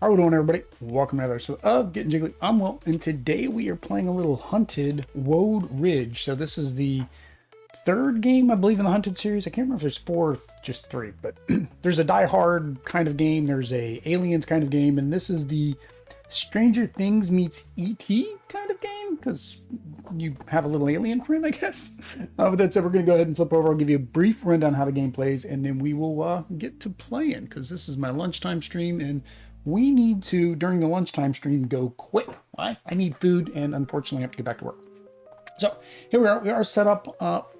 How are we doing, everybody? Welcome to another episode of Getting Jiggly. I'm Will, and today we are playing a little Hunted Wode Ridge. So this is the third game, I believe, in the Hunted series. I can't remember if there's four or just three, but there's a Die Hard kind of game, there's a Aliens kind of game, and this is the Stranger Things meets E.T. kind of game, because you have a little alien friend, I guess. With that said, we're going to go ahead and flip over. I'll give you a brief rundown how the game plays, and then we will get to playing, because this is my lunchtime stream, and we need to, during the lunchtime stream, go quick. Why? I need food, and unfortunately I have to get back to work. So here we are. We are set up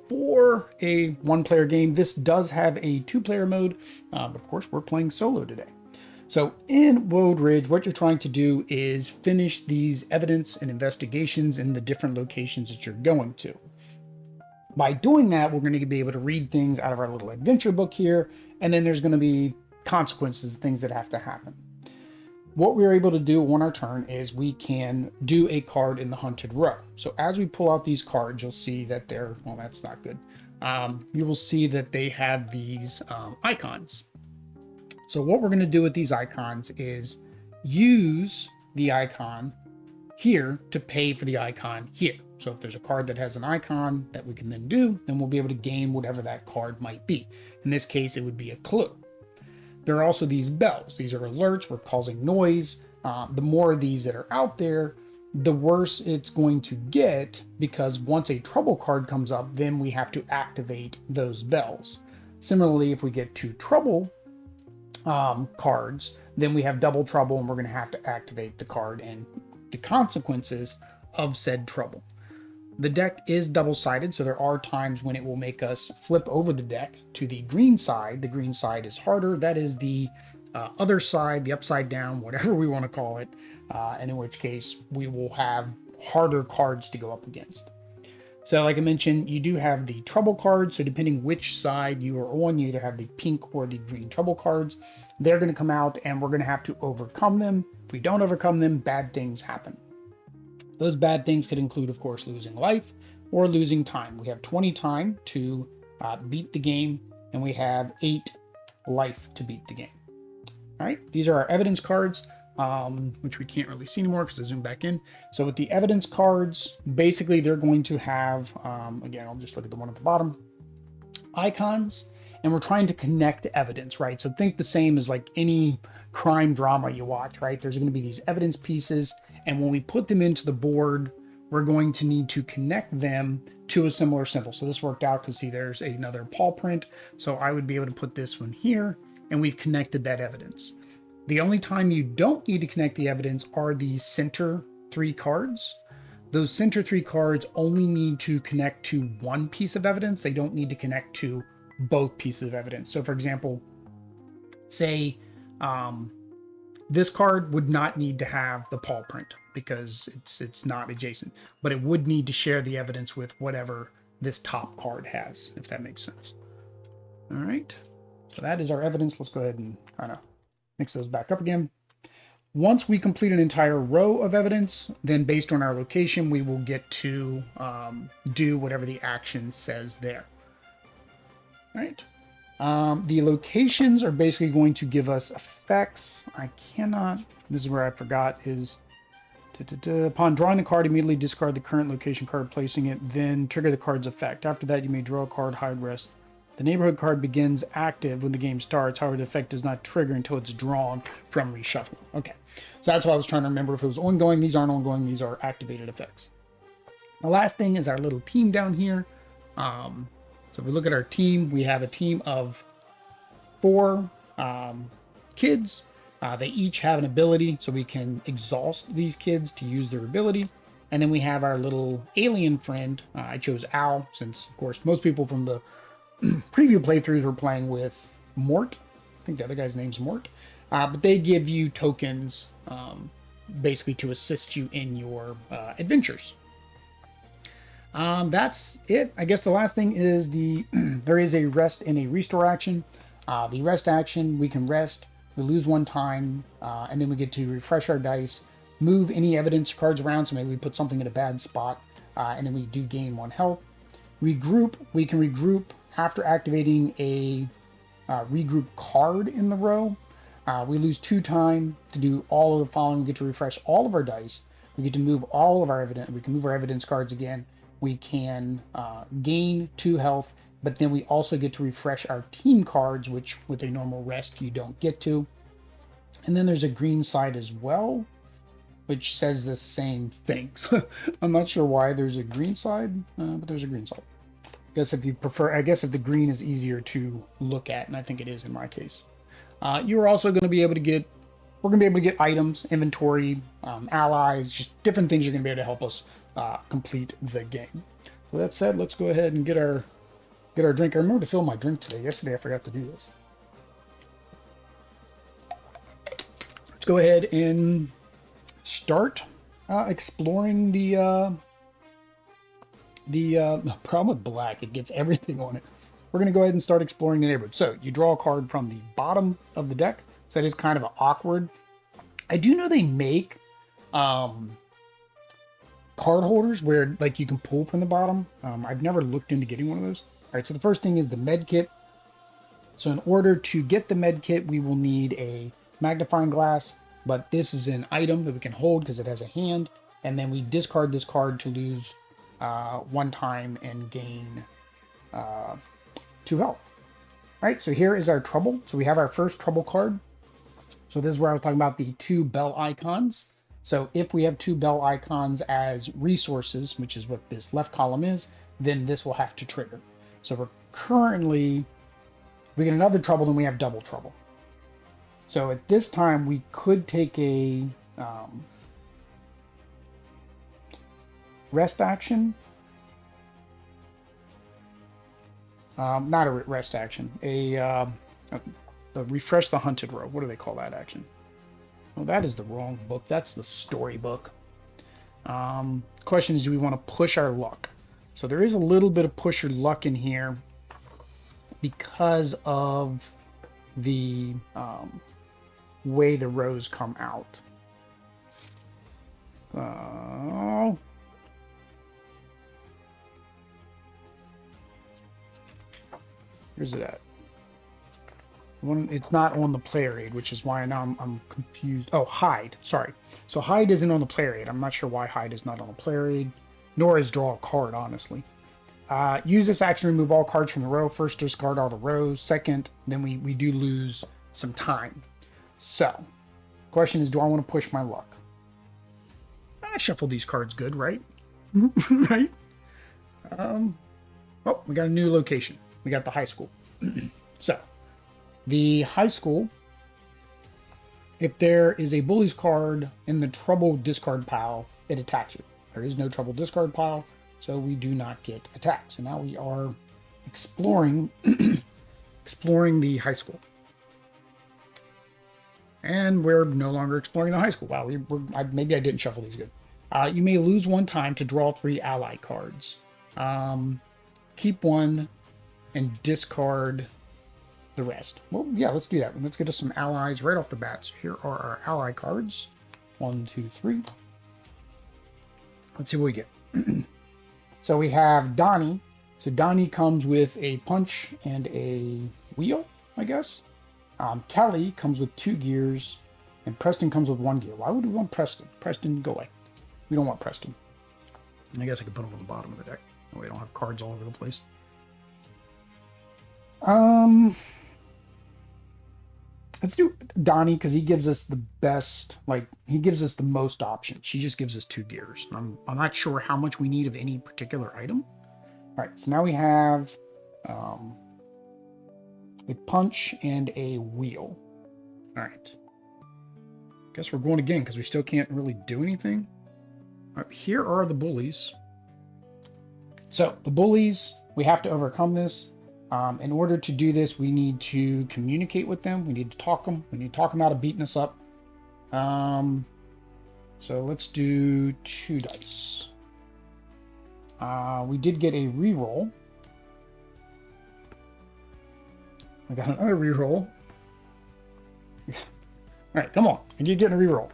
for a one-player game. This does have a two-player mode, but of course we're playing solo today. So in Wode Ridge, what you're trying to do is finish these evidence and investigations in the different locations that you're going to. By doing that, we're going to be able to read things out of our little adventure book here, and then there's going to be consequences, things that have to happen. What we're able to do on our turn is we can do a card in the hunted row. So as we pull out these cards, you'll see that they're, well, that's not good. You will see that they have these icons. So what we're going to do with these icons is use the icon here to pay for the icon here. So if there's a card that has an icon that we can then do, then we'll be able to gain whatever that card might be. In this case, it would be a clue. There are also these bells. These are alerts. We're causing noise. The more of these that are out there, the worse it's going to get, because once a trouble card comes up, then we have to activate those bells. Similarly, if we get two trouble cards, then we have double trouble, and we're going to have to activate the card and the consequences of said trouble. The deck is double-sided, so there are times when it will make us flip over the deck to the green side. The green side is harder. That is the other side, the upside down, whatever we want to call it, and in which case we will have harder cards to go up against. So like I mentioned, you do have the trouble cards, so depending which side you are on, you either have the pink or the green trouble cards. They're going to come out, and we're going to have to overcome them. If we don't overcome them, bad things happen. Those bad things could include, of course, losing life or losing time. We have 20 time to beat the game, and we have 8 life to beat the game. All right, these are our evidence cards, which we can't really see anymore because I zoomed back in. So with the evidence cards, basically they're going to have, again, I'll just look at the one at the bottom, icons, and we're trying to connect evidence, right? So think the same as like any crime drama you watch, right? There's going to be these evidence pieces, and when we put them into the board, we're going to need to connect them to a similar symbol. So this worked out because see, there's another paw print. So I would be able to put this one here, and we've connected that evidence. The only time you don't need to connect the evidence are the center 3 cards. Those center 3 cards only need to connect to one piece of evidence. They don't need to connect to both pieces of evidence. So for example, say this card would not need to have the paw print because it's not adjacent, but it would need to share the evidence with whatever this top card has, if that makes sense. All right, so that is our evidence. Let's go ahead and kind of mix those back up again. Once we complete an entire row of evidence, then based on our location, we will get to do whatever the action says there. All right. The locations are basically going to give us effects. I cannot, this is where I forgot, is upon drawing the card, immediately discard the current location card, placing it, then trigger the card's effect. After that, you may draw a card, hide, rest. The neighborhood card begins active when the game starts. However, the effect does not trigger until it's drawn from reshuffling. Okay, so that's what I was trying to remember. If it was ongoing, these aren't ongoing, these are activated effects. The last thing is our little team down here. So if we look at our team, we have a team of 4 kids. They each have an ability, so we can exhaust these kids to use their ability. And then we have our little alien friend. I chose Al, since, of course, most people from the preview playthroughs were playing with Mort. I think the other guy's name's Mort. But they give you tokens, basically to assist you in your adventures. That's it. I guess the last thing is there is a rest and a restore action. The rest action, we can rest, we lose 1 time, and then we get to refresh our dice, move any evidence cards around, so maybe we put something in a bad spot, and then we do gain 1 health. Regroup, we can regroup after activating a regroup card in the row. We lose 2 time to do all of the following. We get to refresh all of our dice. We get to move all of our evidence. We can move our evidence cards again. We can gain 2 health, but then we also get to refresh our team cards, which with a normal rest you don't get to. And then there's a green side as well, which says the same things. I'm not sure why there's a green side, but there's a green side. I guess if you prefer, I guess if the green is easier to look at, and I think it is in my case. You're also going to be able to get, we're going to be able to get items, inventory, allies, just different things you're going to be able to help us complete the game. So that said, let's go ahead and get our drink. I remember to fill my drink today. Yesterday I forgot to do this. Let's go ahead and start exploring the problem with black. It gets everything on it. We're going to go ahead and start exploring the neighborhood. So you draw a card from the bottom of the deck. So that is kind of awkward. I do know they make card holders where like you can pull from the bottom. I've never looked into getting one of those. All right, so the first thing is the med kit. So in order to get the med kit, we will need a magnifying glass, but this is an item that we can hold because it has a hand, and then we discard this card to lose 1 time and gain 2 health. All right, so here is our trouble. So we have our first trouble card. So this is where I was talking about the 2 bell icons. So if we have 2 bell icons as resources, which is what this left column is, then this will have to trigger. So we're currently, we get another trouble, then we have double trouble. So at this time, we could take a rest action. Not a rest action. The refresh the Hunted Wode. What do they call that action? Well, that is the wrong book. That's the story book. Question is, do we want to push our luck? So there is a little bit of push your luck in here because of the way the rows come out. Where's it at? It's not on the player aid, which is why now I'm confused. Oh, hide. Sorry. So hide isn't on the player aid. I'm not sure why hide is not on the player aid, nor is draw a card, honestly. Use this action to remove all cards from the row. First, discard all the rows. Second, then we do lose some time. So, question is, do I want to push my luck? I shuffled these cards good, right? Right? Oh, we got a new location. We got the high school. So, the high school, if there is a bully's card in the trouble discard pile, it attacks you. There is no trouble discard pile, so we do not get attacked. So now we are exploring exploring the high school. And we're no longer exploring the high school. Wow, maybe I didn't shuffle these good. You may lose 1 time to draw 3 ally cards. Keep 1 and discard the rest. Well, yeah, let's do that. Let's get us some allies right off the bat. So here are our ally cards. 1, 2, 3. Let's see what we get. So we have Donnie. So Donnie comes with a punch and a wheel, I guess. Kelly comes with 2 gears, and Preston comes with 1 gear. Why would we want Preston? Preston, go away. We don't want Preston. I guess I could put him on the bottom of the deck. That way I don't have cards all over the place. Let's do Donnie because he gives us the best, like, he gives us the most options. She just gives us 2 gears. I'm not sure how much we need of any particular item. All right, so now we have a punch and a wheel. All right. Guess we're going again because we still can't really do anything. All right, here are the bullies. So the bullies, we have to overcome this. In order to do this, we need to communicate with them. We need to talk them. We need to talk them out of beating us up. So let's do 2 dice. We did get a reroll. I got another reroll. All right, come on. I keep getting a reroll.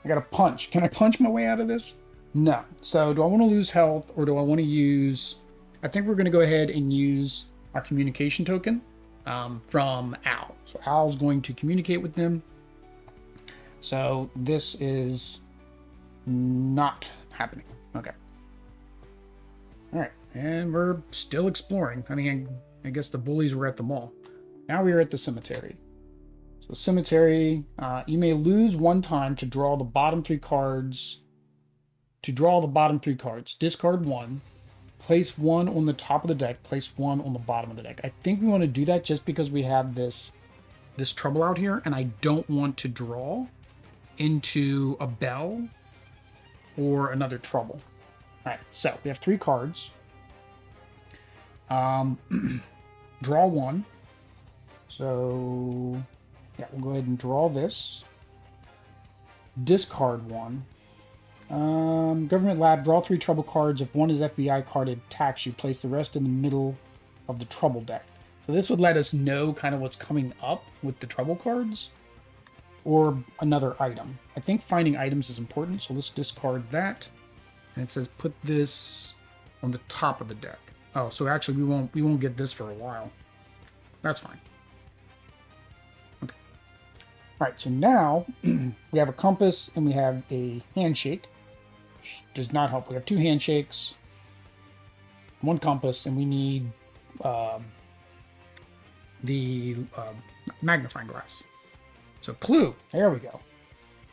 I got a punch. Can I punch my way out of this? No. So do I want to lose health or do I want to use... I think we're going to go ahead and use our communication token. from Al. So Al's going to communicate with them. So this is not happening. Okay. All right, and we're still exploring. I guess the bullies were at the mall. Now we are at the cemetery. So cemetery, you may lose one time to draw the bottom three cards. Discard one. Place one on the top of the deck. Place one on the bottom of the deck. I think we want to do that just because we have this trouble out here, and I don't want to draw into a bell or another trouble. All right, so we have 3 cards. Draw one. So yeah, we'll go ahead and draw this. Discard one. Government lab, draw 3 trouble cards. If one is FBI card, it attacks you. Place the rest in the middle of the trouble deck. So this would let us know kind of what's coming up with the trouble cards or another item. I think finding items is important, so let's discard that. And it says put this on the top of the deck. Oh, so actually we won't get this for a while. That's fine. Okay. All right, so now we have a compass and we have a handshake. Which does not help. We have 2 handshakes, 1 compass, and we need the magnifying glass. So clue, there we go.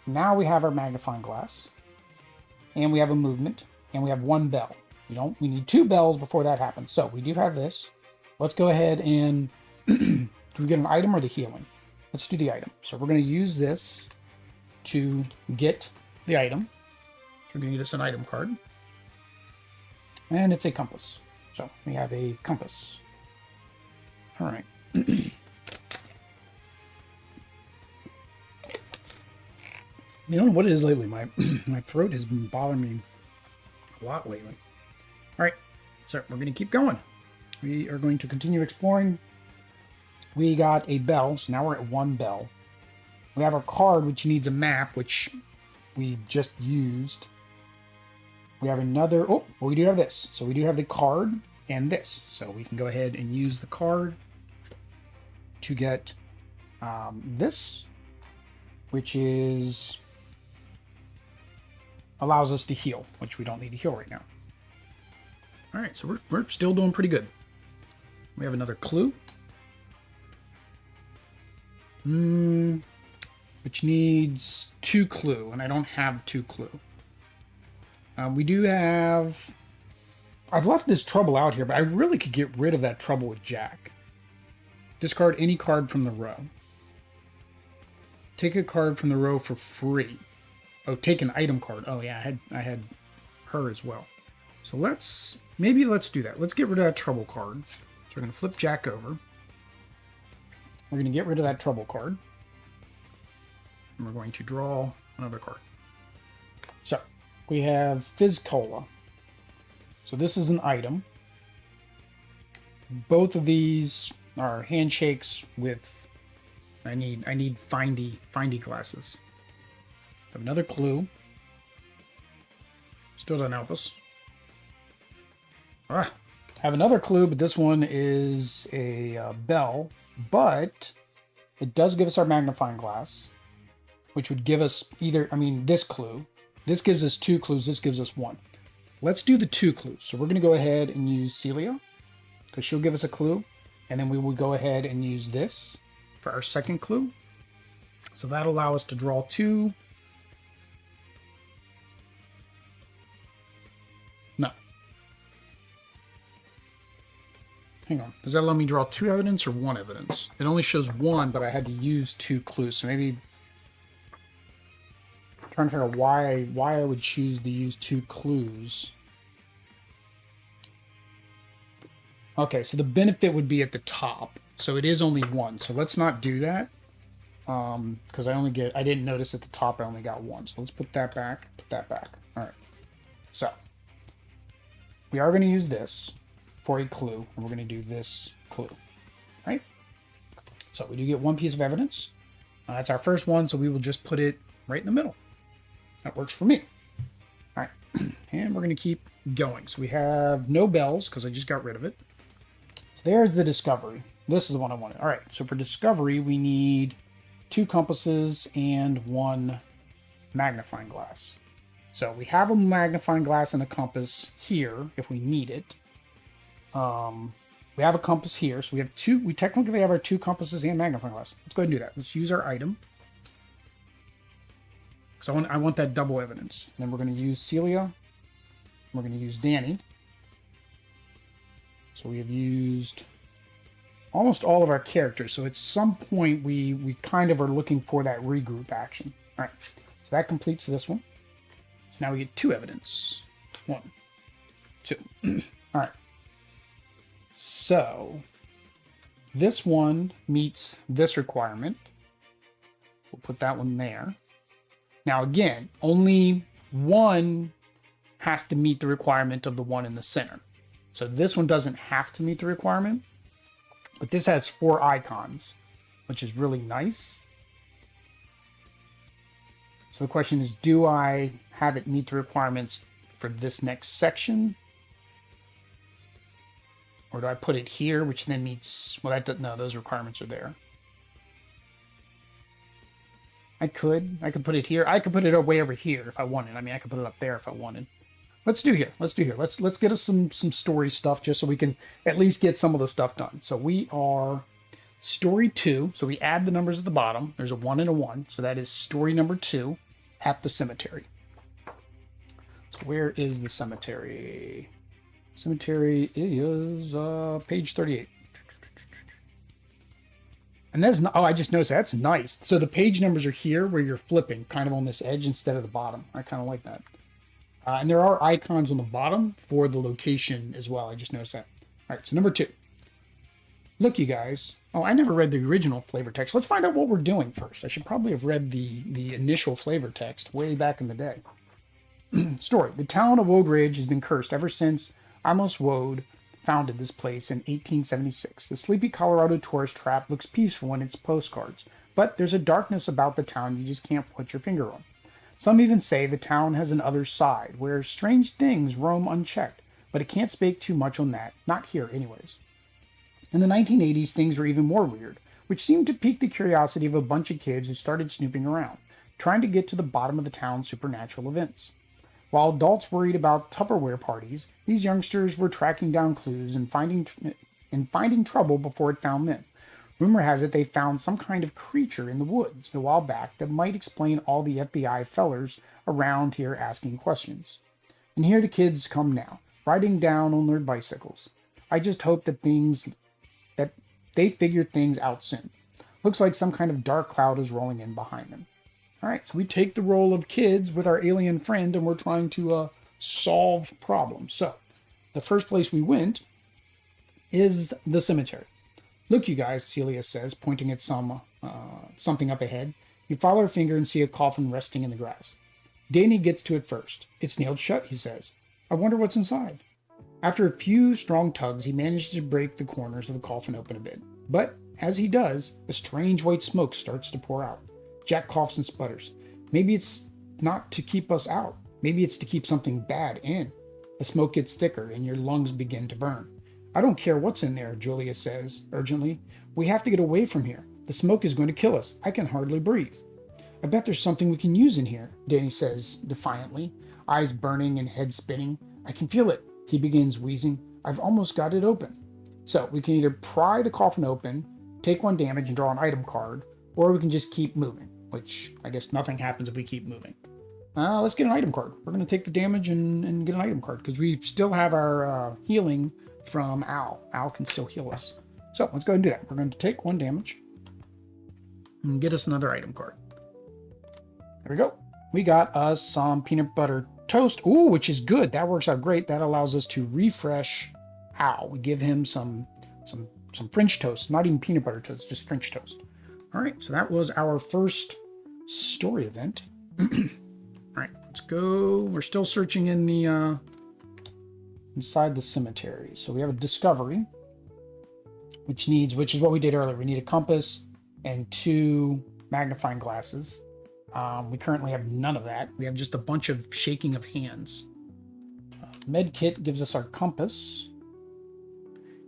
Now we have our magnifying glass, and we have a movement, and we have 1 bell. We need 2 bells before that happens. So we do have this. Let's go ahead and do we get an item or the healing? Let's do the item. So we're going to use this to get the item. We're going to get us an item card. And it's a compass. So we have a compass. All right. You don't know what it is lately. My throat has been bothering me a lot lately. All right, so we're going to keep going. We are going to continue exploring. We got a bell, so now we're at 1 bell. We have our card, which needs a map, which we just used. We have another, oh, well, we do have this. So we do have the card and this. So we can go ahead and use the card to get this, which is allows us to heal, which we don't need to heal right now. All right, so we're still doing pretty good. We have another clue, which needs 2 clue, and I don't have 2 clue. We do have. I've left this trouble out here, but I really could get rid of that trouble with Jack. Discard any card from the row. Take a card from the row for free. Oh, take an item card. Oh yeah, I had her as well. So let's do that. Let's get rid of that trouble card. So we're gonna flip Jack over. We're gonna get rid of that trouble card. And we're going to draw another card. So we have Fizz Cola. So this is an item. Both of these are handshakes with. I need findy glasses. Have another clue. Still doesn't help us. Have another clue, but this one is a bell. But it does give us our magnifying glass, which would give us this clue. This gives us 2 clues. This gives us 1. Let's do the 2 clues. So we're going to go ahead and use Celia, because she'll give us a clue. And then we will go ahead and use this for our second clue. So that'll allow us to draw 2. No. Hang on. Does that let me draw 2 evidence or 1 evidence? It only shows 1, but I had to use 2 clues. So maybe I'm trying to figure out why I would choose to use 2 clues. Okay, so the benefit would be at the top. So it is only 1. So let's not do that. Because I didn't notice at the top I only got 1. So let's put that back, All right. So we are going to use this for a clue, and we're going to do this clue. Right? So we do get 1 piece of evidence. That's our first one, so we will just put it right in the middle. That works for me. All right. And we're going to keep going. So we have no bells, because I just got rid of it. So there's the discovery. This is the one I wanted. All right, so for discovery, we need 2 compasses and 1 magnifying glass. So we have a magnifying glass and a compass here if we need it. We have a compass here, so we have 2. We technically have our 2 compasses and magnifying glass. Let's go ahead and do that. Let's use our item. Because I want that double evidence. And then we're going to use Celia. We're going to use Danny. So we have used almost all of our characters. So at some point, we kind of are looking for that regroup action. All right. So that completes this one. So now we get 2 evidence. 1, 2. All right. So this one meets this requirement. We'll put that one there. Now again, only one has to meet the requirement of the one in the center. So this one doesn't have to meet the requirement, but this has 4 icons, which is really nice. So the question is, do I have it meet the requirements for this next section? Or do I put it here, which then meets, well, that doesn't, no, those requirements are there. I could put it here. I could put it way over here if I wanted. I mean, I could put it up there if I wanted. Let's do here. Let's get us some story stuff just so we can at least get some of the stuff done. So we are story 2. So we add the numbers at the bottom. There's a 1 and a 1. So that is story number 2 at the cemetery. So where is the cemetery? Cemetery is page 38. And that's not, oh, I just noticed that's nice. So the page numbers are here where you're flipping kind of on this edge instead of the bottom. I kind of like that. And there are icons on the bottom for the location as well. I just noticed that. All right, so number 2. Look, you guys. Oh, I never read the original flavor text. Let's find out what we're doing first. I should probably have read the initial flavor text way back in the day. Story. The town of Wode Ridge has been cursed ever since Amos Wode founded this place in 1876. The sleepy Colorado tourist trap looks peaceful in its postcards, but there's a darkness about the town you just can't put your finger on. Some even say the town has an other side, where strange things roam unchecked, but it can't speak too much on that, not here anyways. In the 1980s, things were even more weird, which seemed to pique the curiosity of a bunch of kids who started snooping around, trying to get to the bottom of the town's supernatural events. While adults worried about Tupperware parties, these youngsters were tracking down clues and finding trouble before it found them. Rumor has it they found some kind of creature in the woods a while back that might explain all the FBI fellers around here asking questions. And here the kids come now, riding down on their bicycles. I just hope that they figure things out soon. Looks like some kind of dark cloud is rolling in behind them. All right, so we take the role of kids with our alien friend, and we're trying to solve problems. So the first place we went is the cemetery. Look, you guys, Celia says, pointing at something up ahead. You follow her finger and see a coffin resting in the grass. Danny gets to it first. It's nailed shut, he says. I wonder what's inside. After a few strong tugs, he manages to break the corners of the coffin open a bit. But as he does, a strange white smoke starts to pour out. Jack coughs and sputters. Maybe it's not to keep us out. Maybe it's to keep something bad in. The smoke gets thicker and your lungs begin to burn. I don't care what's in there, Julia says urgently. We have to get away from here. The smoke is going to kill us. I can hardly breathe. I bet there's something we can use in here, Danny says defiantly, eyes burning and head spinning. I can feel it. He begins wheezing. I've almost got it open. So we can either pry the coffin open, take 1 damage and draw an item card, or we can just keep moving. Which I guess nothing happens if we keep moving. Let's get an item card. We're going to take the damage and get an item card because we still have our healing from Al. Al can still heal us. So let's go ahead and do that. We're going to take 1 damage and get us another item card. There we go. We got us some peanut butter toast. Ooh, which is good. That works out great. That allows us to refresh Al. We give him some French toast. Not even peanut butter toast, just French toast. All right, so that was our first story event. All right, let's go. We're still searching in the inside the cemetery. So we have a discovery, which is what we did earlier. We need a compass and 2 magnifying glasses. We currently have none of that. We have just a bunch of shaking of hands. Med kit gives us our compass.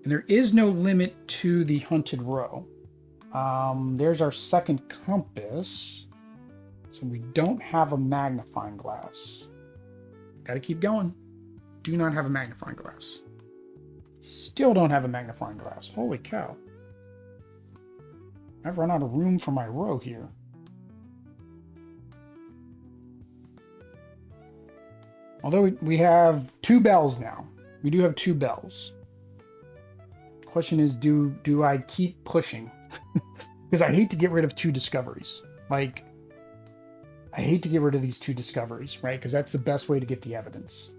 And there is no limit to the hunted row. There's our second compass. So we don't have a magnifying glass. Got to keep going. Do not have a magnifying glass. Still don't have a magnifying glass. Holy cow. I've run out of room for my row here. Although we have 2 bells now. We do have 2 bells. Question is, do I keep pushing? Because I hate to get rid of 2 discoveries. Like, I hate to get rid of these 2 discoveries, right? Because that's the best way to get the evidence.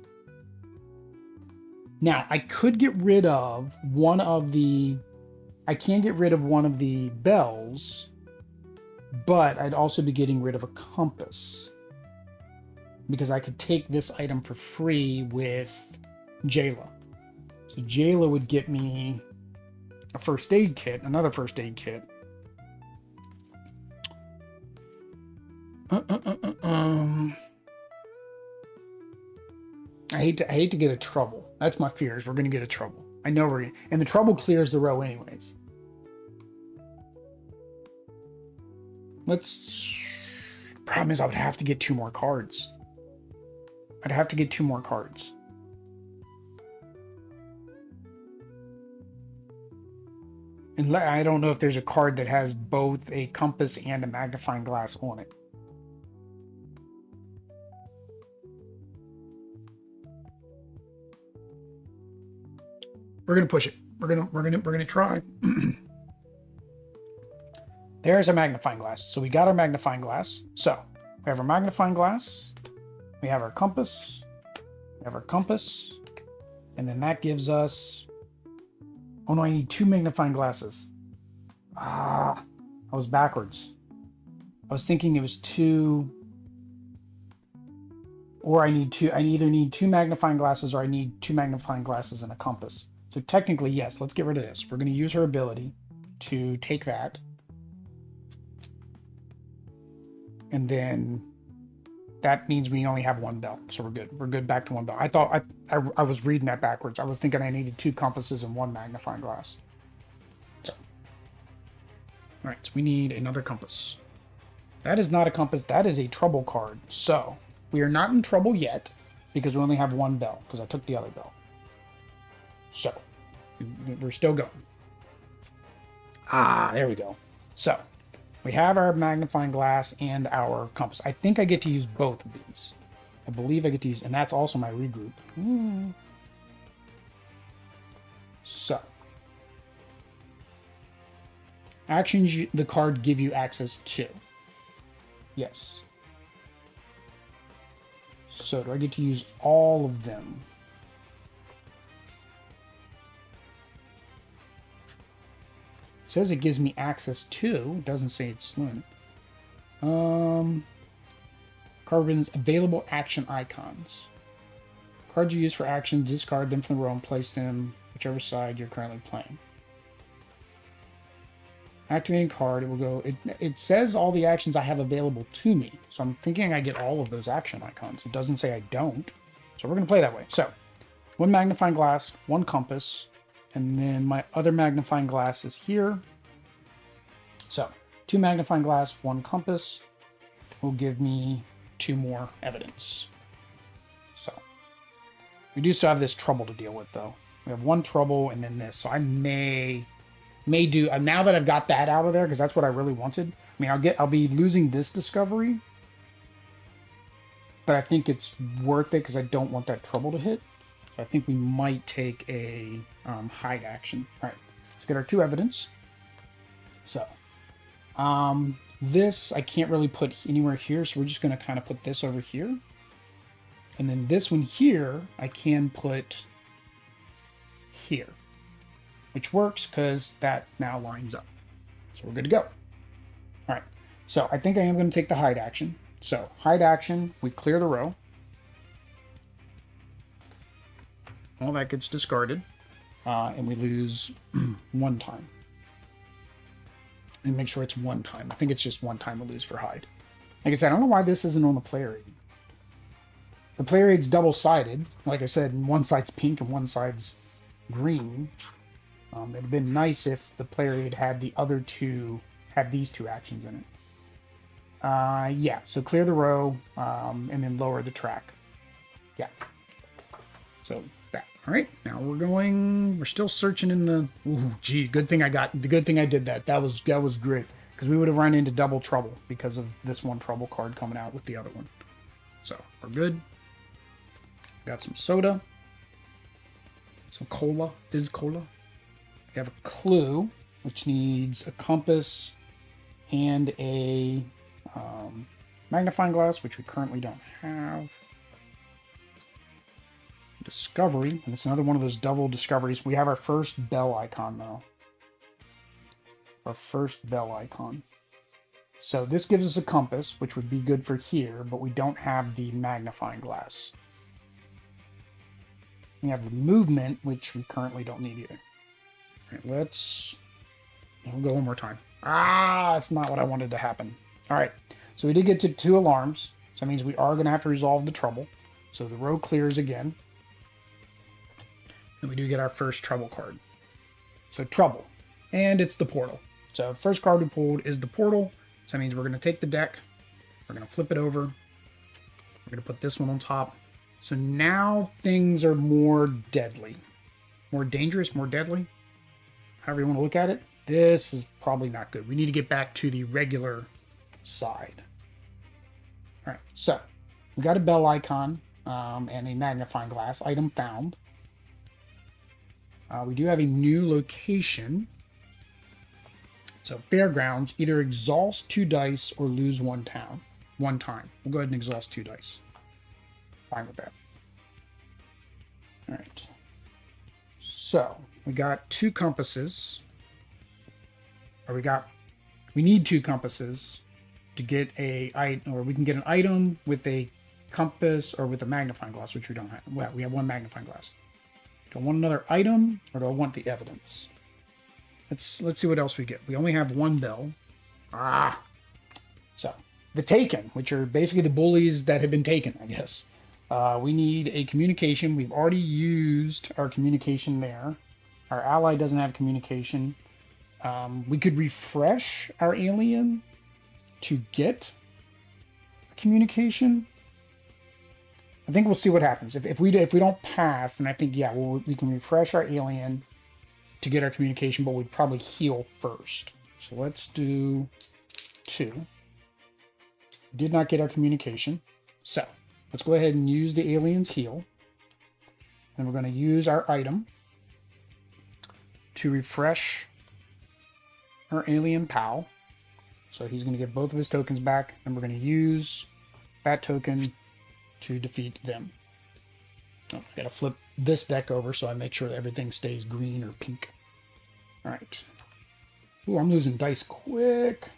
Now, I could get rid of one of the... I can get rid of one of the bells, but I'd also be getting rid of a compass. Because I could take this item for free with Jayla. So Jayla would get me a first aid kit, another first aid kit. I hate to get a trouble. That's my fear, is we're going to get a trouble. I know we're going to, and the trouble clears the row anyways. Problem is I would have to get 2 more cards. I'd have to get 2 more cards. And I don't know if there's a card that has both a compass and a magnifying glass on it. We're gonna push it. We're gonna try. There's our magnifying glass. So we got our magnifying glass. So we have our magnifying glass. We have our compass. We have our compass. And then that gives us... Oh no, I need 2 magnifying glasses. I was backwards. I was thinking it was 2... Or I either need 2 magnifying glasses or I need 2 magnifying glasses and a compass. So technically, yes, let's get rid of this. We're going to use her ability to take that. And then that means we only have 1 bell. So we're good. We're good back to 1 bell. I thought I was reading that backwards. I was thinking I needed 2 compasses and 1 magnifying glass. So, all right, so we need another compass. That is not a compass. That is a trouble card. So we are not in trouble yet because we only have 1 bell because I took the other bell. So we're still going. There we go. So we have our magnifying glass and our compass. I think I get to use both of these. I believe I get to use, and that's also my regroup. So actions the card give you access to. Yes. So do I get to use all of them? It says it gives me access to. It doesn't say it's limited. Carbon's available action icons. Cards you use for actions, discard them from the row and place them whichever side you're currently playing. Activating card, it will go. It says all the actions I have available to me. So I'm thinking I get all of those action icons. It doesn't say I don't. So we're going to play that way. So 1 magnifying glass, 1 compass. And then my other magnifying glass is here. So 2 magnifying glass, 1 compass will give me 2 more evidence. So we do still have this trouble to deal with though. We have 1 trouble and then this. So I may do, now that I've got that out of there, because that's what I really wanted. I mean, I'll be losing this discovery, but I think it's worth it because I don't want that trouble to hit. I think we might take a hide action. All right, let's get our 2 evidence. So this I can't really put anywhere here, so we're just going to kind of put this over here. And then this one here, I can put here, which works because that now lines up. So we're good to go. All right, so I think I am going to take the hide action. So hide action, we clear the row. All that gets discarded, and we lose 1 time. And make sure it's 1 time. I think it's just 1 time we lose for hide. Like I said, I don't know why this isn't on the player aid. The player aid's double-sided. Like I said, one side's pink and one side's green. It'd have been nice if the player had the other two, had these two actions in it. Yeah, so clear the row, and then lower the track. Yeah. So that. All right, now we're still searching in the, ooh, gee, good thing I did that. That was great, because we would have run into double trouble because of this one trouble card coming out with the other one. So we're good. Got some soda, some cola, fizz cola. We have a clue, which needs a compass and a magnifying glass, which we currently don't have. Discovery, and it's another one of those double discoveries. We have our first bell icon, though. Our first bell icon. So this gives us a compass, which would be good for here, but we don't have the magnifying glass. We have the movement, which we currently don't need either. All right, we'll go one more time. Ah, that's not what I wanted to happen. All right, so we did get to 2 alarms, so that means we are going to have to resolve the trouble. So the row clears again. And we do get our first trouble card. So trouble. And it's the portal. So first card we pulled is the portal. So that means we're going to take the deck. We're going to flip it over. We're going to put this one on top. So now things are more deadly. More dangerous, more deadly. However you want to look at it. This is probably not good. We need to get back to the regular side. All right. So we got a bell icon and a magnifying glass. Item found. We do have a new location. So fairgrounds, either exhaust 2 dice or lose 1 time. We'll go ahead and exhaust 2 dice. Fine with that. All right. So we got 2 compasses. Or we need 2 compasses to get we can get an item with a compass or with a magnifying glass, which we don't have. Well, we have 1 magnifying glass. Do I want another item, or do I want the evidence? Let's see what else we get. We only have 1 bell. So the taken, which are basically the bullies that have been taken, I guess. We need a communication. We've already used our communication there. Our ally doesn't have communication. We could refresh our alien to get communication. I think we'll see what happens. If we don't pass, then I think, yeah, we can refresh our alien to get our communication, but we'd probably heal first. So let's do 2. Did not get our communication. So let's go ahead and use the alien's heal. And we're going to use our item to refresh our alien pal. So he's going to get both of his tokens back, and we're going to use that token to defeat them. Oh, I gotta flip this deck over so I make sure that everything stays green or pink. Alright. Ooh, I'm losing dice quick.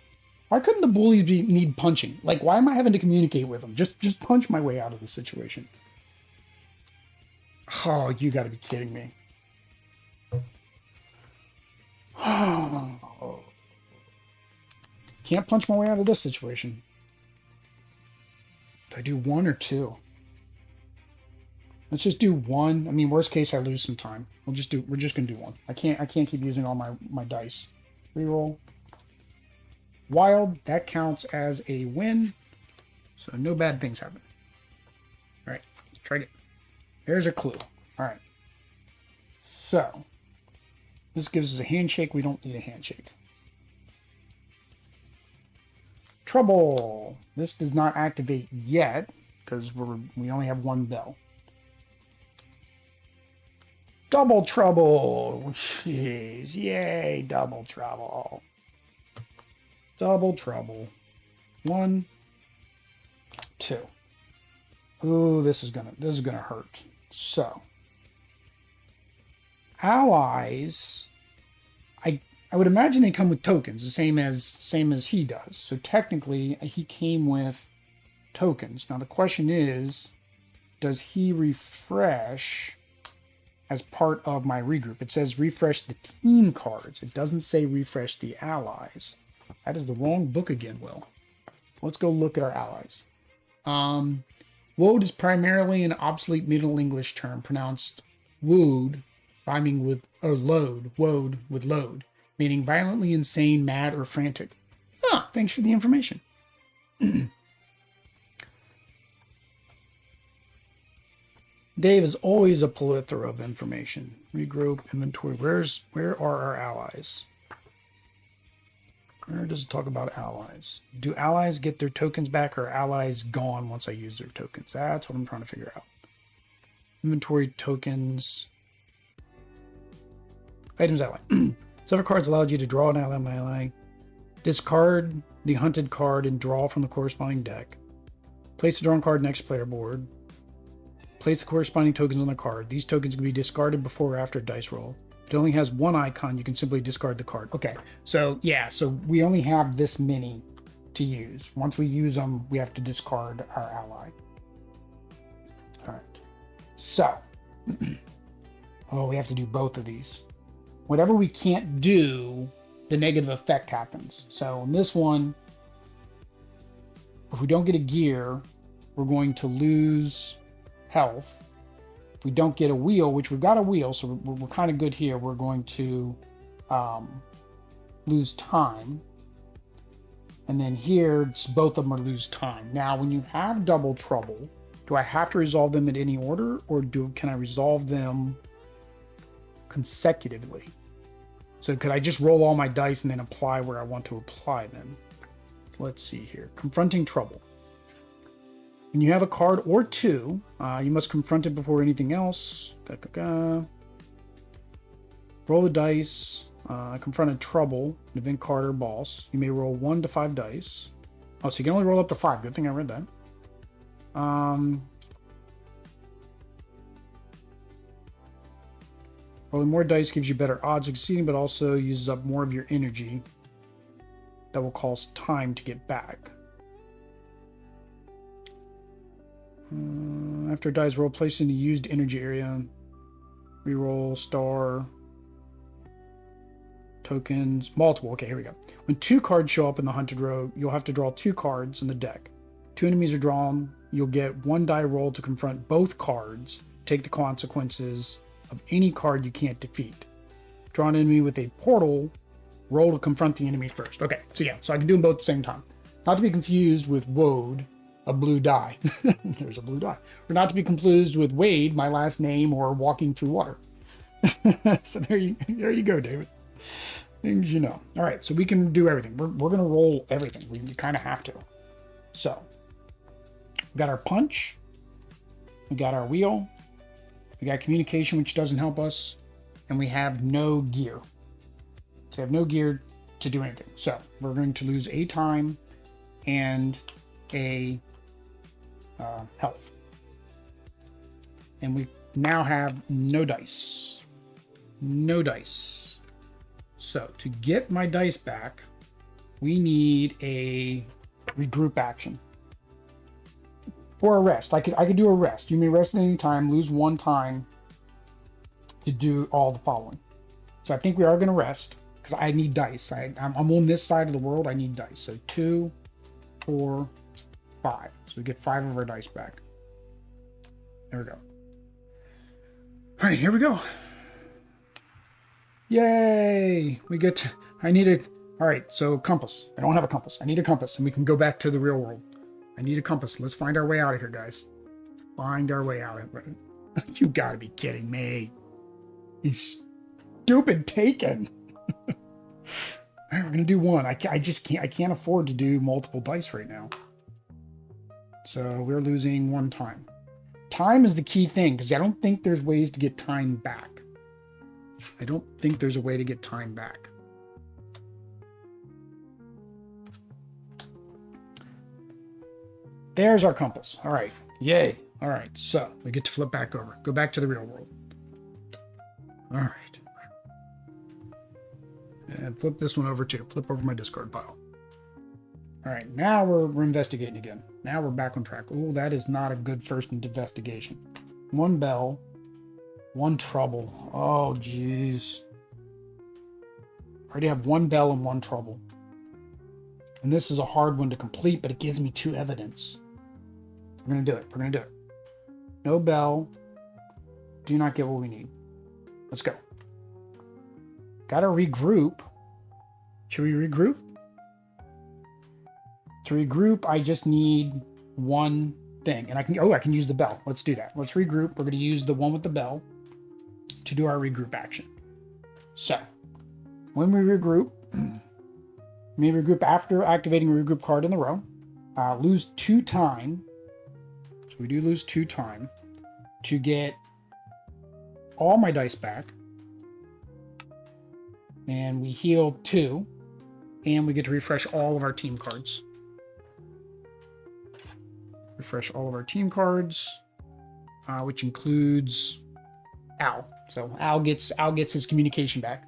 Why couldn't the bullies need punching? Like, why am I having to communicate with them? Just punch my way out of the situation. Oh, you gotta be kidding me. Oh. Can't punch my way out of this situation. Do I do 1 or 2? Let's just do 1. I mean, worst case, I lose some time. We're just gonna do 1. I can't keep using all my dice. Reroll. Wild, that counts as a win. So no bad things happen. Alright, let's try it. There's a clue. Alright. So this gives us a handshake. We don't need a handshake. Trouble. This does not activate yet because we only have 1 bell. Double trouble. Jeez, yay! Double trouble. Double trouble. 1, 2. Ooh, this is gonna hurt. So, allies. I would imagine they come with tokens, the same as he does. So technically, he came with tokens. Now the question is, does he refresh as part of my regroup? It says refresh the team cards. It doesn't say refresh the allies. That is the wrong book again, Will. Let's go look at our allies. Wode is primarily an obsolete Middle English term pronounced wood, rhyming with Oh, load, wode with load, meaning violently insane, mad, or frantic. Ah, thanks for the information. Dave is always a plethora of information. Regroup, inventory. Where are our allies? Where does it talk about allies? Do allies get their tokens back, or are allies gone once I use their tokens? That's what I'm trying to figure out. Inventory tokens. Items ally. Several cards allowed you to draw an ally. Discard the hunted card and draw from the corresponding deck. Place the drawn card next player board. Place the corresponding tokens on the card. These tokens can be discarded before or after a dice roll. If it only has one icon, you can simply discard the card. Okay, so yeah, so we only have this many to use. Once we use them, we have to discard our ally. All right, so, oh, we have to do both of these. Whatever we can't do, the negative effect happens. So in this one, if we don't get a gear, we're going to lose health. If we don't get a wheel, which we've got a wheel, so we're kind of good here, we're going to lose time. And then here, both of them are lose time. Now, when you have double trouble, do I have to resolve them in any order, or can I resolve them consecutively? So could I just roll all my dice and then apply where I want to apply them? So let's see here. Confronting trouble. When you have a card or two, you must confront it before anything else. Roll the dice. Confront a trouble, an event card or boss. You may roll 1 to 5 dice. Oh, so you can only roll up to 5. Good thing I read that. Rolling more dice gives you better odds of succeeding, but also uses up more of your energy. That will cost time to get back. After dice roll, place in the used energy area. Reroll, star, tokens, multiple. Okay, here we go. When 2 cards show up in the hunted row, you'll have to draw 2 cards in the deck. 2 enemies are drawn. You'll get 1 die roll to confront both cards. Take the consequences of any card you can't defeat. Draw an enemy with a portal. Roll to confront the enemy first. Okay, so yeah, so I can do them both at the same time. Not to be confused with Wode, a blue die. There's a blue die. Or not to be confused with Wade, my last name, or walking through water. So there you go, David. Things you know. All right, so we can do everything. We're going to roll everything. We kind of have to. So, we got our punch. We got our wheel. We got communication, which doesn't help us. And we have no gear. So we have no gear to do anything. So, we're going to lose a time and a health. And we now have no dice. No dice. So to get my dice back, we need a regroup action. Or a rest. I could do a rest. You may rest at any time, lose 1 time to do all the following. So I think we are going to rest because I need dice. I'm on this side of the world. I need dice. So 2, 4, 5. So we get 5 of our dice back. There we go. All right, here we go. Yay! We get to, I need a, all right, so compass. I don't have a compass. I need a compass, and we can go back to the real world. I need a compass. Let's find our way out of here, guys. Find our way out of it. You gotta be kidding me. He's stupid taken. All right, we're gonna do 1. I can't afford to do multiple dice right now. So we're losing 1 time. Time is the key thing, because I don't think there's ways to get time back. I don't think there's a way to get time back. There's our compass. All right. Yay. All right. So we get to flip back over. Go back to the real world. All right. And flip this one over too. Flip over my discard pile. All right. Now we're investigating again. Now we're back on track. Oh, that is not a good first investigation. 1 bell. 1 trouble. Oh, geez. I already have 1 bell and 1 trouble. And this is a hard one to complete, but it gives me 2 evidence. We're going to do it. We're going to do it. No bell. Do not get what we need. Let's go. Gotta regroup. Should we regroup? To regroup, I just need one thing. And I can use the bell. Let's do that. Let's regroup. We're going to use the one with the bell to do our regroup action. So, when we regroup, after activating a regroup card in the row. Lose 2 time. So we do lose 2 time to get all my dice back. And we heal 2. And we get to refresh all of our team cards. Refresh all of our team cards, which includes Al. So Al gets his communication back.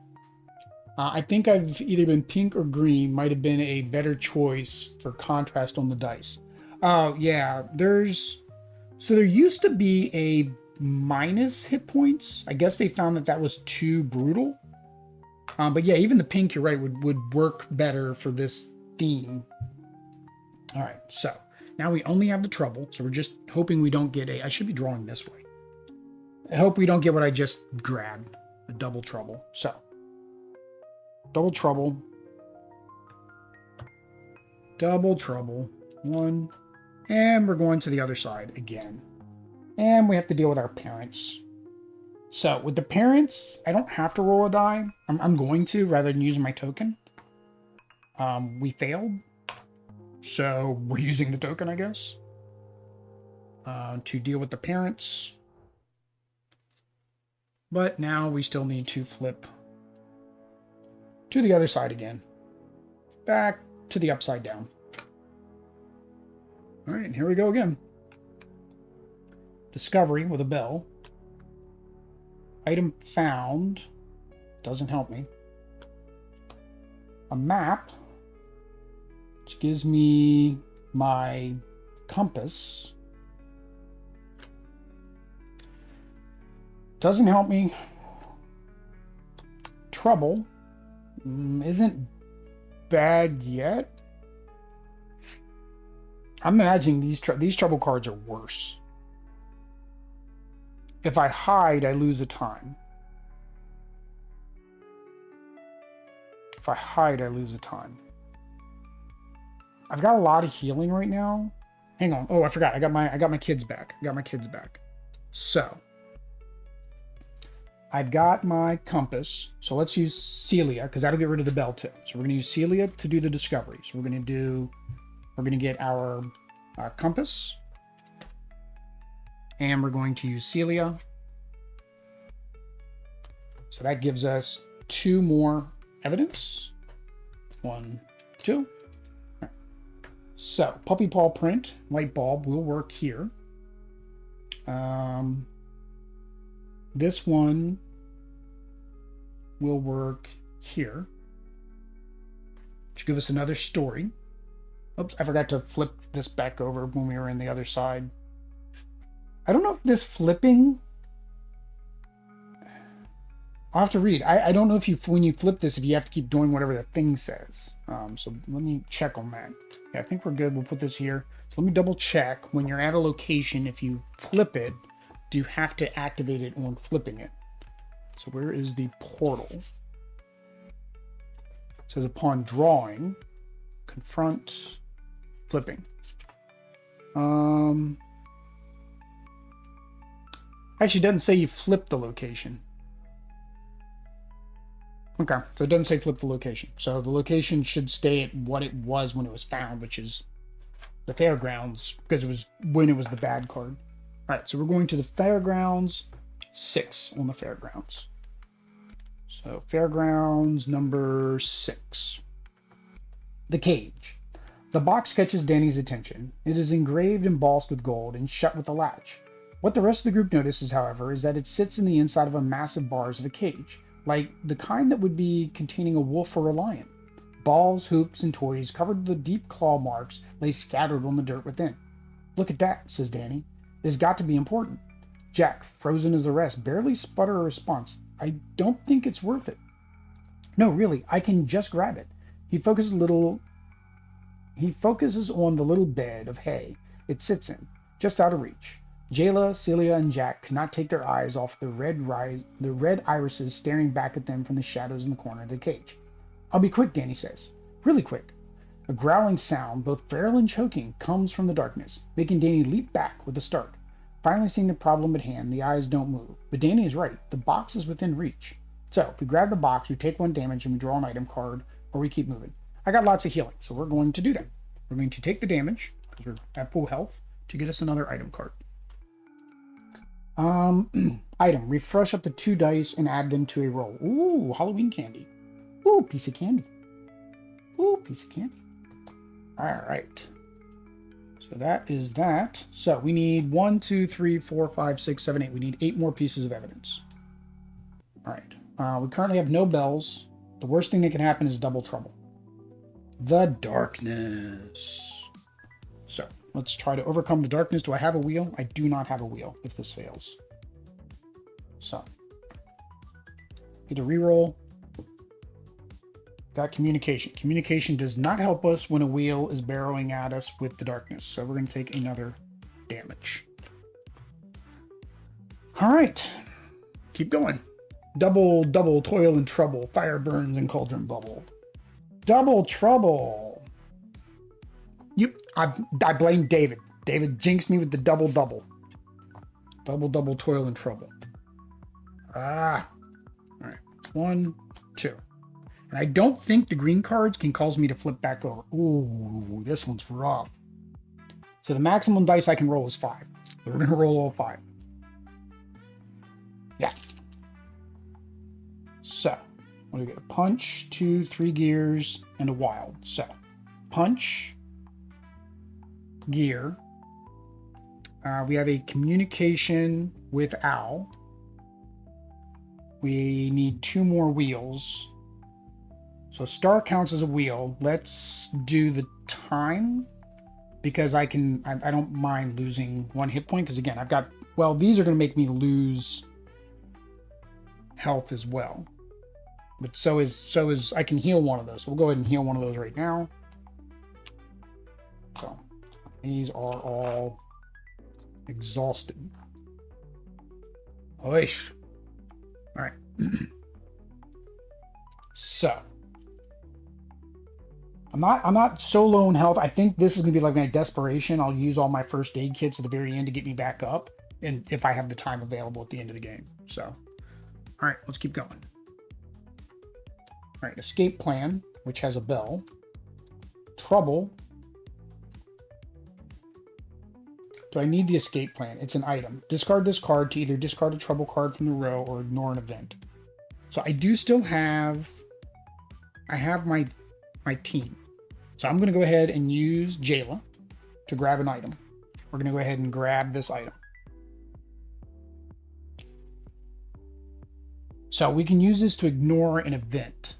I think I've either been pink or green. Might have been a better choice for contrast on the dice. Yeah, there used to be a minus hit points. I guess they found that was too brutal. But yeah, even the pink, you're right, would work better for this theme. All right, so now we only have the trouble. So we're just hoping we don't get I should be drawing this way. I hope we don't get what I just grabbed, a double trouble. So, double trouble. 1. And we're going to the other side again. And we have to deal with our parents. So, with the parents, I don't have to roll a die. I'm going to, rather than using my token. We failed. So, we're using the token, I guess. To deal with the parents. But now we still need to flip to the other side again. Back to the upside down. All right, here we go again. Discovery with a bell. Item found. Doesn't help me. A map, which gives me my compass. Doesn't help me. Trouble isn't bad yet. I'm imagining these trouble cards are worse. If I hide, I lose a time. If I hide, I lose a time. I've got a lot of healing right now. Hang on. Oh, I forgot. I got my kids back. So I've got my compass. So let's use Celia, because that'll get rid of the bell too. So we're going to use Celia to do the discovery. So we're going to get our compass. And we're going to use Celia. So that gives us 2 more evidence. 1, 2. Right. So puppy paw print, light bulb will work here. This one will work here. Which give us another story. Oops, I forgot to flip this back over when we were in the other side. I don't know if this flipping... I'll have to read. I don't know if when you flip this, if you have to keep doing whatever the thing says. So let me check on that. Yeah, I think we're good. We'll put this here. So let me double check. When you're at a location, if you flip it, do you have to activate it on flipping it? So where is the portal? It says upon drawing, confront, flipping. Actually, it doesn't say you flip the location. Okay, so it doesn't say flip the location. So the location should stay at what it was when it was found, which is the fairgrounds, because it was when it was the bad card. All right, so we're going to the fairgrounds, 6 on the fairgrounds. So fairgrounds number 6. The cage. The box catches Danny's attention. It is engraved, embossed with gold, and shut with a latch. What the rest of the group notices, however, is that it sits in the inside of a massive bars of a cage, like the kind that would be containing a wolf or a lion. Balls, hoops, and toys covered with deep claw marks lay scattered on the dirt within. "Look at that," says Danny. "It has got to be important." Jack, frozen as the rest, barely sputter a response. "I don't think it's worth it." "No, really, I can just grab it." He focuses on the little bed of hay it sits in, just out of reach. Jayla, Celia, and Jack could not take their eyes off the red irises staring back at them from the shadows in the corner of the cage. I'll be quick, Danny says. Really quick. A growling sound, both feral and choking, comes from the darkness, making Danny leap back with a start. Finally seeing the problem at hand, the eyes don't move. But Danny is right. The box is within reach. So, if we grab the box, we take 1 damage, and we draw an item card, or we keep moving. I got lots of healing, so we're going to do that. We're going to take the damage, because we're at full health, to get us another item card. Item. Refresh up to 2 dice and add them to a roll. Ooh, Halloween candy. Ooh, piece of candy. Ooh, piece of candy. Alright. So that is that. So we need 1, 2, 3, 4, 5, 6, 7, 8. We need 8 more pieces of evidence. Alright. We currently have no bells. The worst thing that can happen is double trouble. The darkness. So let's try to overcome the darkness. Do I have a wheel? I do not have a wheel if this fails. So get a reroll. Got communication. Communication does not help us when a wheel is barreling at us with the darkness. So we're going to take another damage. All right. Keep going. Double toil and trouble. Fire burns and cauldron bubble. Double trouble. I blame David. David jinxed me with the double. Double toil and trouble. All right. 1, 2. And I don't think the green cards can cause me to flip back over. Ooh, this one's rough. So the maximum dice I can roll is 5. So we're going to roll all 5. Yeah. So, what do we get? A punch, 2, 3 gears, and a wild. So, punch, gear. We have a communication with Owl. We need 2 more wheels. So star counts as a wheel. Let's do the time, because I don't mind losing 1 hit point, because again, these are going to make me lose health as well. But so is I can heal 1of those. So we'll go ahead and heal 1 of those right now. So these are all exhausted. Oish. All right. So I'm not so low in health. I think this is gonna be like my desperation. I'll use all my first aid kits at the very end to get me back up, and if I have the time available at the end of the game. So, all right, let's keep going. All right, escape plan, which has a bell. Trouble. Do I need the escape plan? It's an item. Discard this card to either discard a trouble card from the row or ignore an event. So I do still have. I have my team. So I'm going to go ahead and use Jayla to grab an item. We're going to go ahead and grab this item. So we can use this to ignore an event.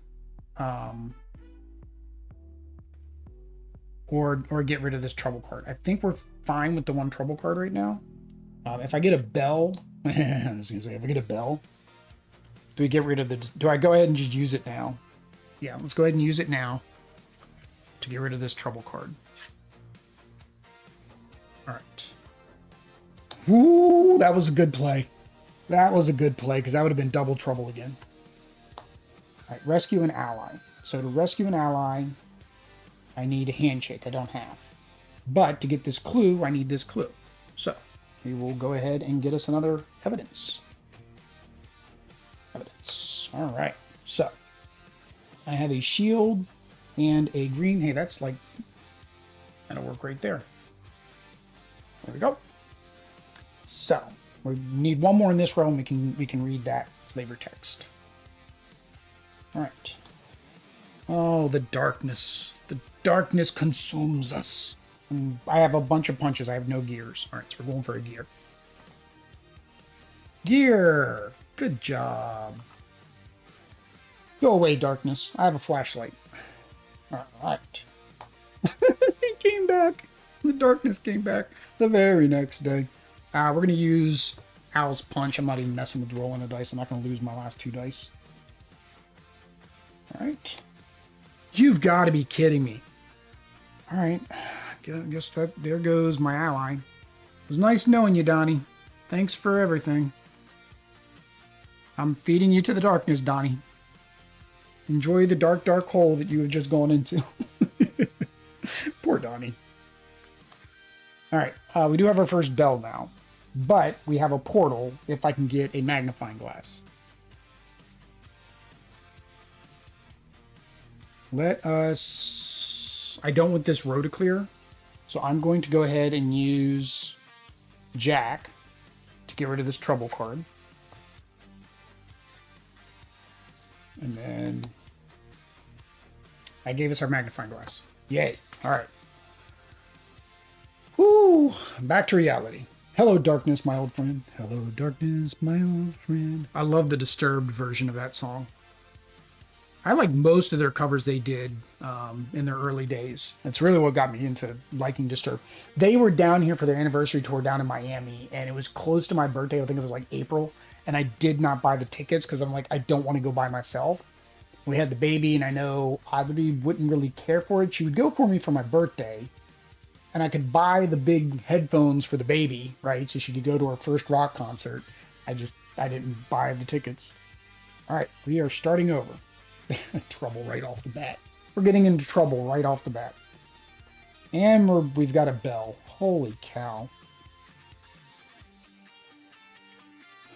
Or get rid of this trouble card. I think we're fine with the 1 trouble card right now. If I get a bell, I was going to say, if I get a bell, do we get rid of do I go ahead and just use it now? Yeah, let's go ahead and use it now to get rid of this trouble card. All right. Ooh, that was a good play. That was a good play, because that would have been double trouble again. All right, rescue an ally. So to rescue an ally, I need a handshake. I don't have. But to get this clue, I need this clue. So we will go ahead and get us another evidence. Evidence. All right. So I have a shield and a green. Hey, that's like, that'll work right there. There we go. So we need 1 more in this row, and we can read that flavor text. All right. Oh, the darkness. The darkness consumes us. And I have a bunch of punches. I have no gears. All right, so we're going for a gear. Gear. Good job. Go away, darkness. I have a flashlight. All right. He came back. The darkness came back the very next day. We're going to use Owl's Punch. I'm not even messing with rolling the dice. I'm not going to lose my last 2 dice. All right. You've got to be kidding me. All right. I guess that there goes my ally. It was nice knowing you, Donnie. Thanks for everything. I'm feeding you to the darkness, Donnie. Enjoy the dark, dark hole that you have just gone into. Poor Donnie. All right, we do have our first bell now, but we have a portal if I can get a magnifying glass. Let us... I don't want this row to clear, so I'm going to go ahead and use Jack to get rid of this trouble card. And then I gave us our magnifying glass. Yay. All right. Whoo! Back to reality. Hello, darkness, my old friend. Hello, darkness, my old friend. I love the Disturbed version of that song. I like most of their covers they did in their early days. That's really what got me into liking Disturbed. They were down here for their anniversary tour down in Miami, and it was close to my birthday. I think it was like April, and I did not buy the tickets because I'm like, I don't want to go by myself. We had the baby, and I know Audrey wouldn't really care for it. She would go for me for my birthday, and I could buy the big headphones for the baby, right? So she could go to her first rock concert. I didn't buy the tickets. All right, we are starting over. Trouble right off the bat. We're getting into trouble right off the bat. And we've got a bell. Holy cow.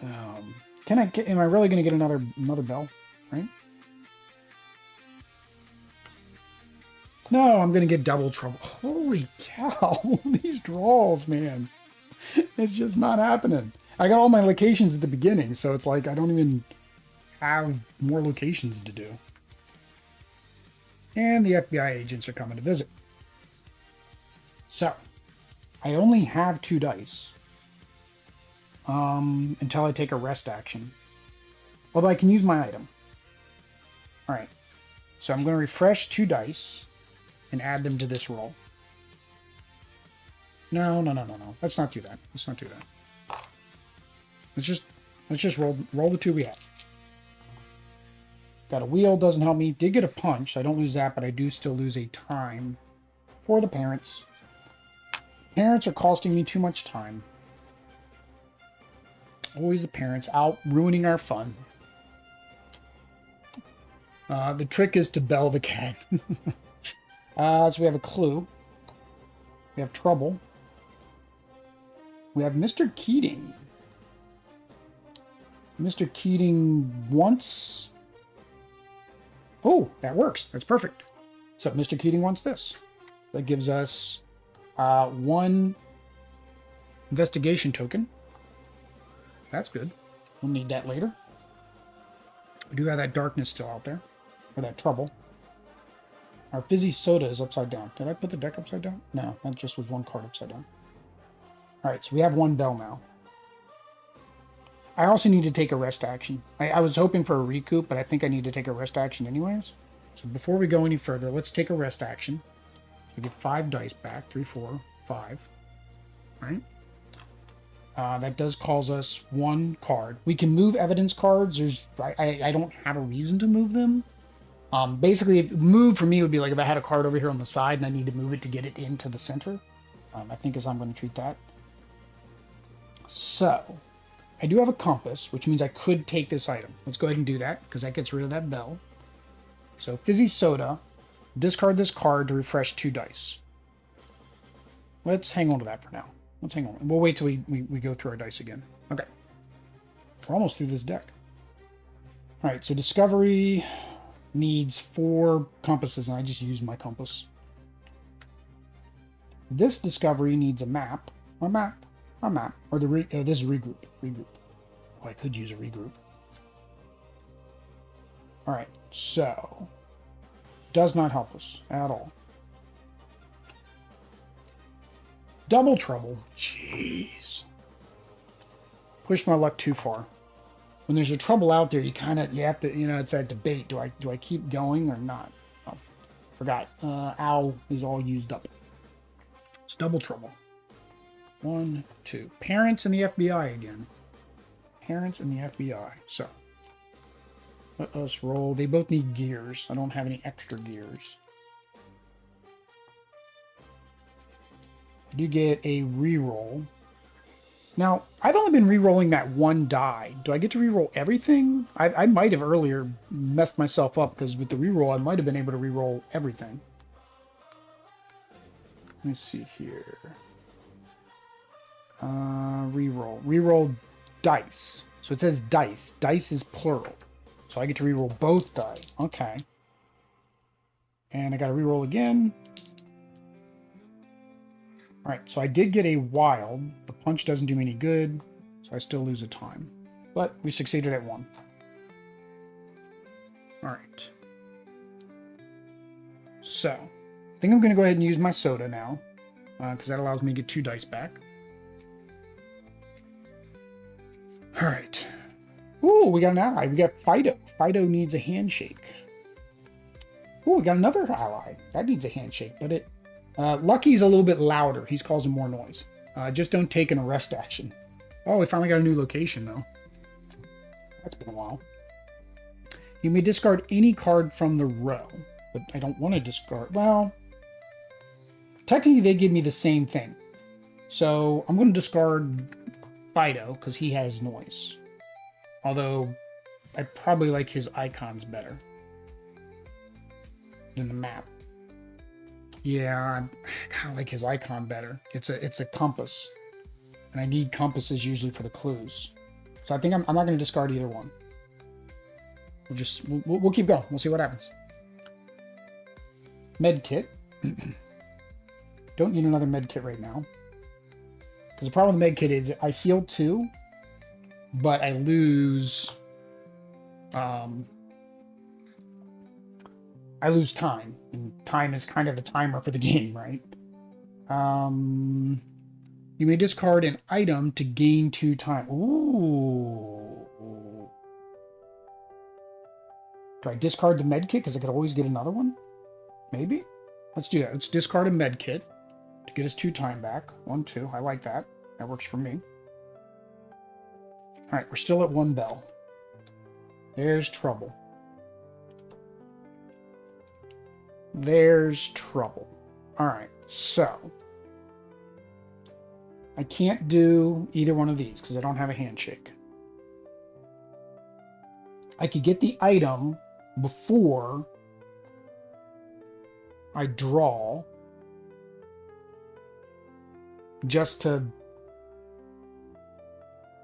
Am I really going to get another bell, right? No, I'm going to get double trouble. Holy cow. These draws, man. It's just not happening. I got all my locations at the beginning, so it's like I don't even have more locations to do. And the FBI agents are coming to visit. So, I only have 2 dice. Until I take a rest action. Although I can use my item. Alright. So I'm going to refresh 2 dice and add them to this roll. No. Let's not do that. Let's not do that. Let's just roll the 2 we have. Got a wheel, doesn't help me. Did get a punch, so I don't lose that, but I do still lose a time for the parents. Parents are costing me too much time. Always the parents out ruining our fun. The trick is to bell the cat. So we have a clue. We have trouble. We have Mr. Keating. Mr. Keating wants... Oh, that works. That's perfect. So Mr. Keating wants this. That gives us 1 investigation token. That's good. We'll need that later. We do have that darkness still out there. Or that trouble. Our fizzy soda is upside down. Did I put the deck upside down? No, that just was 1 card upside down. Alright, so we have 1 bell now. I also need to take a rest action. I was hoping for a recoup, but I think I need to take a rest action anyways. So before we go any further, let's take a rest action. So we get 5 dice back. 3, 4, 5. Right? That does cause us 1 card. We can move evidence cards. I don't have a reason to move them. Basically, move for me would be like if I had a card over here on the side and I need to move it to get it into the center. I think as I'm going to treat that. So... I do have a compass, which means I could take this item. Let's go ahead and do that, because that gets rid of that bell. So, fizzy soda. Discard this card to refresh 2 dice. Let's hang on to that for now. Let's hang on. We'll wait till we go through our dice again. Okay. We're almost through this deck. Alright, so Discovery needs 4 compasses, and I just used my compass. This Discovery needs a map. A map. Or this is regroup. Oh, I could use a regroup. Alright, so... Does not help us at all. Double trouble. Jeez. Pushed my luck too far. When there's a trouble out there, you have to, it's that debate. Do I keep going or not? Oh, forgot. Owl is all used up. It's double trouble. 1, 2. Parents and the FBI again. Parents and the FBI. So, let us roll. They both need gears. I don't have any extra gears. I do get a reroll Now, I've only been re-rolling that one die. Do I get to re-roll everything? I might have earlier messed myself up because with the re-roll, I might have been able to re-roll everything. Let me see here. Re-roll. Re-roll dice. So it says dice. Dice is plural. So I get to re-roll both die. Okay. And I got to re-roll again. Alright, so I did get a wild. The punch doesn't do me any good, so I still lose a time. But we succeeded at 1. Alright. So, I think I'm going to go ahead and use my soda now, because that allows me to get 2 dice back. Alright. Ooh, we got an ally. We got Fido. Fido needs a handshake. Ooh, we got another ally. That needs a handshake, but it... Lucky's a little bit louder. He's causing more noise. Just don't take an arrest action. Oh, we finally got a new location, though. That's been a while. You may discard any card from the row, but I don't want to discard... Well, technically they give me the same thing. So I'm going to discard Fido, because he has noise. Although, I probably like his icons better than the map. Yeah, I kind of like his icon better. It's a compass, and I need compasses usually for the clues. So I think I'm not going to discard either one. We'll keep going. We'll see what happens. Med kit. Don't need another med kit right now, because the problem with the med kit is I heal 2, but I lose. I lose time, and time is kind of the timer for the game, right? You may discard an item to gain 2 time. Ooh. Do I discard the med kit because I could always get another one? Maybe? Let's do that. Let's discard a med kit to get us 2 time back. 1, 2. I like that. That works for me. All right, we're still at 1 bell. There's trouble. There's trouble. All right, so I can't do either one of these because I don't have a handshake. I could get the item before I draw, just to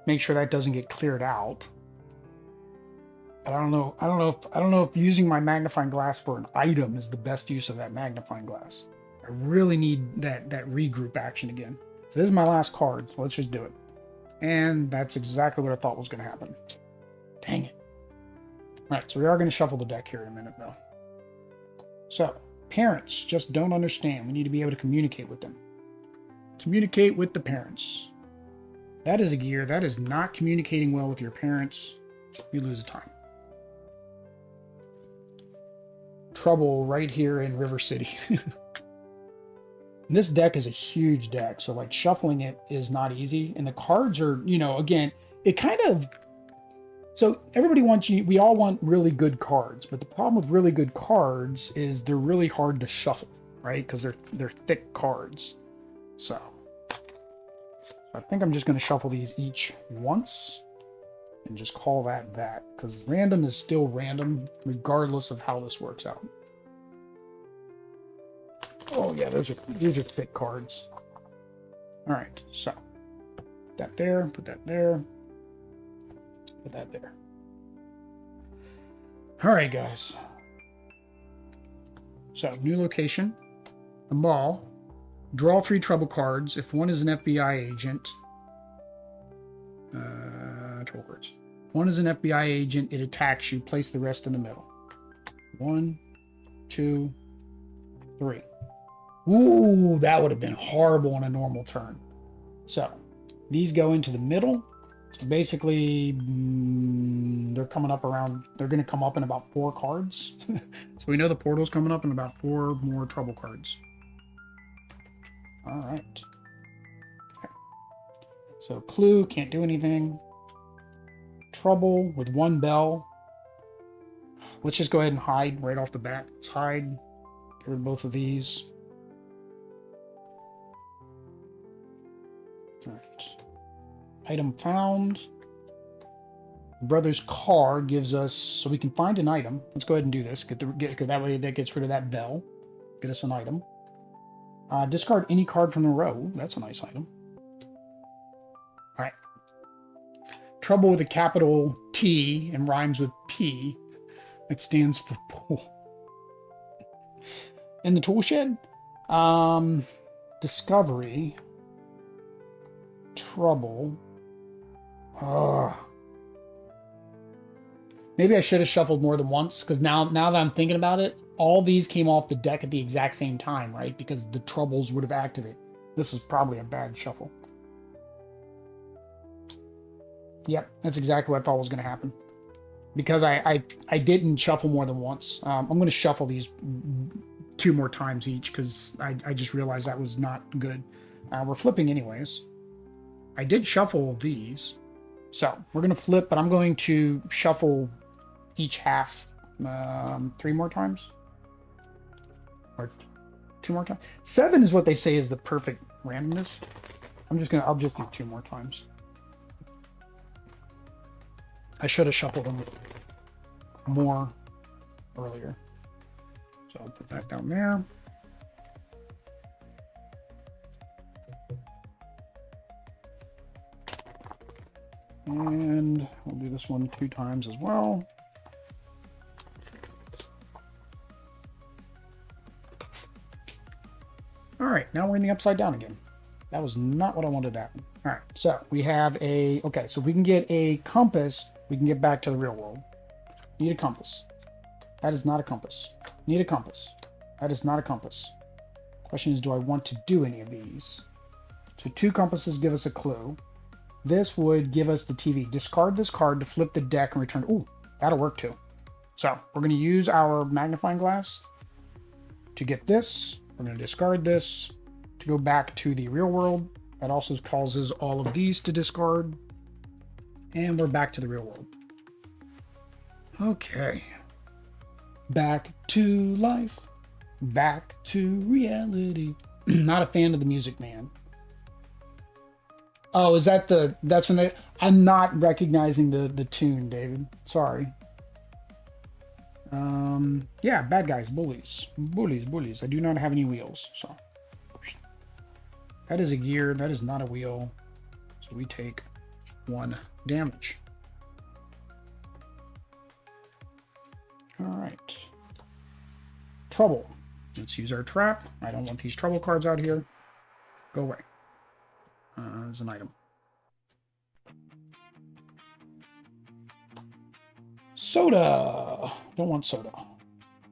make sure that doesn't get cleared out. But I don't know if using my magnifying glass for an item is the best use of that magnifying glass. I really need that regroup action again. So this is my last card, so let's just do it. And that's exactly what I thought was going to happen. Dang it. All right, so we are going to shuffle the deck here in a minute, though. So, parents just don't understand. We need to be able to communicate with them. Communicate with the parents. That is a gear. That is not communicating well with your parents. You lose time. Trouble right here in River City. This deck is a huge deck, so like shuffling it is not easy. And the cards are, again, it kind of... So everybody wants we all want really good cards, but the problem with really good cards is they're really hard to shuffle, right? Because they're thick cards. So I think I'm just going to shuffle these each once and just call that, because random is still random regardless of how this works out. Oh yeah, these are thick cards. All right, so put that there, put that there. Put that there. All right, guys. So, new location. The mall. Draw 3 trouble cards. If one is an FBI agent... trouble cards. If one is an FBI agent, it attacks you. Place the rest in the middle. 1, 2, 3. Ooh, that would have been horrible on a normal turn. So, these go into the middle. So basically, they're going to come up in about 4 cards. So we know the portal's coming up in about 4 more trouble cards. All right. Okay. So clue, can't do anything. Trouble with 1 bell. Let's just go ahead and hide right off the bat. Let's hide. Get rid of both of these. All right. Item found. Brother's car gives us, so we can find an item. Let's go ahead and do this. That way that gets rid of that bell. Get us an item. Discard any card from the row. Ooh, that's a nice item. All right. Trouble with a capital T and rhymes with P. It stands for pool. In the tool shed. Discovery. Trouble. Maybe I should have shuffled more than once, because now that I'm thinking about it, all these came off the deck at the exact same time, right? Because the troubles would have activated. This is probably a bad shuffle. Yep, that's exactly what I thought was going to happen. Because I didn't shuffle more than once. I'm going to shuffle these 2 more times each, because I just realized that was not good. We're flipping anyways. I did shuffle these. So we're going to flip, but I'm going to shuffle each half 3 more times. Or 2 more times. 7 is what they say is the perfect randomness. I'll just do 2 more times. I should have shuffled them more earlier. So I'll put that down there. And we'll do this one 2 times as well. All right, now we're in the upside down again. That was not what I wanted to happen. All right, so we have okay, so if we can get a compass, we can get back to the real world. Need a compass. That is not a compass. Need a compass. That is not a compass. Question is, do I want to do any of these? So 2 compasses give us a clue. This would give us the TV. Discard this card to flip the deck and return. Ooh, that'll work too. So we're going to use our magnifying glass to get this. We're going to discard this to go back to the real world. That also causes all of these to discard. And we're back to the real world. Okay. Back to life. Back to reality. Not a fan of the music, man. Oh, is that that's when I'm not recognizing the tune, David. Sorry. Yeah, bad guys, bullies. Bullies. I do not have any wheels, so. That is a gear, that is not a wheel. So we take 1 damage. All right. Trouble. Let's use our trap. I don't want these trouble cards out here. Go away. As an item. Soda. Don't want soda.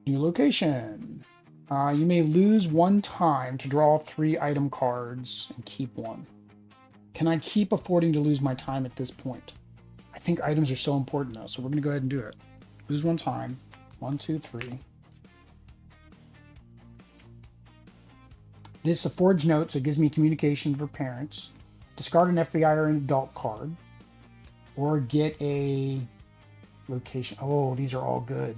New location. You may lose 1 time to draw 3 item cards and keep 1. Can I keep affording to lose my time at this point? I think items are so important though, so we're going to go ahead and do it. Lose 1 time. 1, 2, 3. This is a forged note, so it gives me communication for parents. Discard an FBI or an adult card. Or get a location. Oh, these are all good.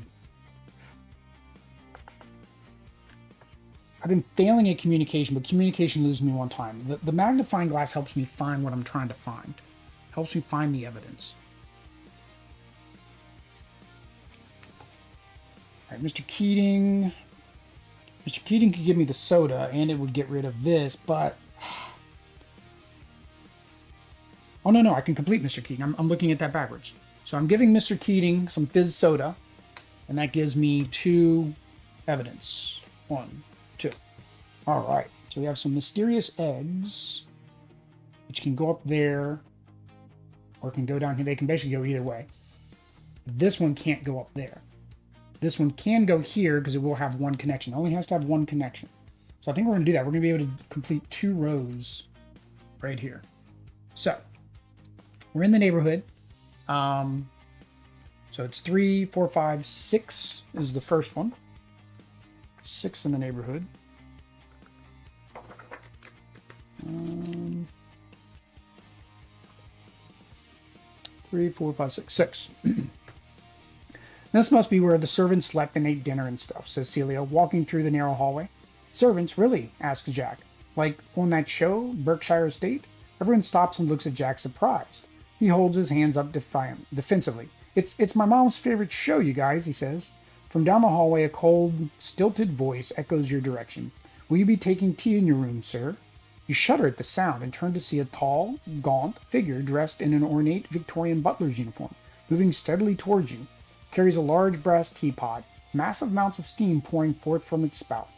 I've been failing at communication, but communication loses me 1 time. The magnifying glass helps me find what I'm trying to find. Helps me find the evidence. All right, Mr. Keating. Mr. Keating could give me the soda, and it would get rid of this, but... Oh, no, I can complete Mr. Keating. I'm looking at that backwards. So I'm giving Mr. Keating some fizz soda, and that gives me 2 evidence. 1, 2. All right. So we have some mysterious eggs, which can go up there, or can go down here. They can basically go either way. This one can't go up there. This one can go here because it will have 1 connection. It only has to have 1 connection. So I think we're going to do that. We're going to be able to complete 2 rows right here. So we're in the neighborhood. So it's 3, 4, 5, 6 is the first one. 6 in the neighborhood. 3, 4, 5, 6. 6. This must be where the servants slept and ate dinner and stuff, says Celia, walking through the narrow hallway. Servants, really? Asks Jack. Like on that show, Berkshire Estate? Everyone stops and looks at Jack surprised. He holds his hands up defensively. It's my mom's favorite show, you guys, he says. From down the hallway, a cold, stilted voice echoes your direction. Will you be taking tea in your room, sir? You shudder at the sound and turn to see a tall, gaunt figure dressed in an ornate Victorian butler's uniform, moving steadily towards you. It carries a large brass teapot, massive amounts of steam pouring forth from its spout.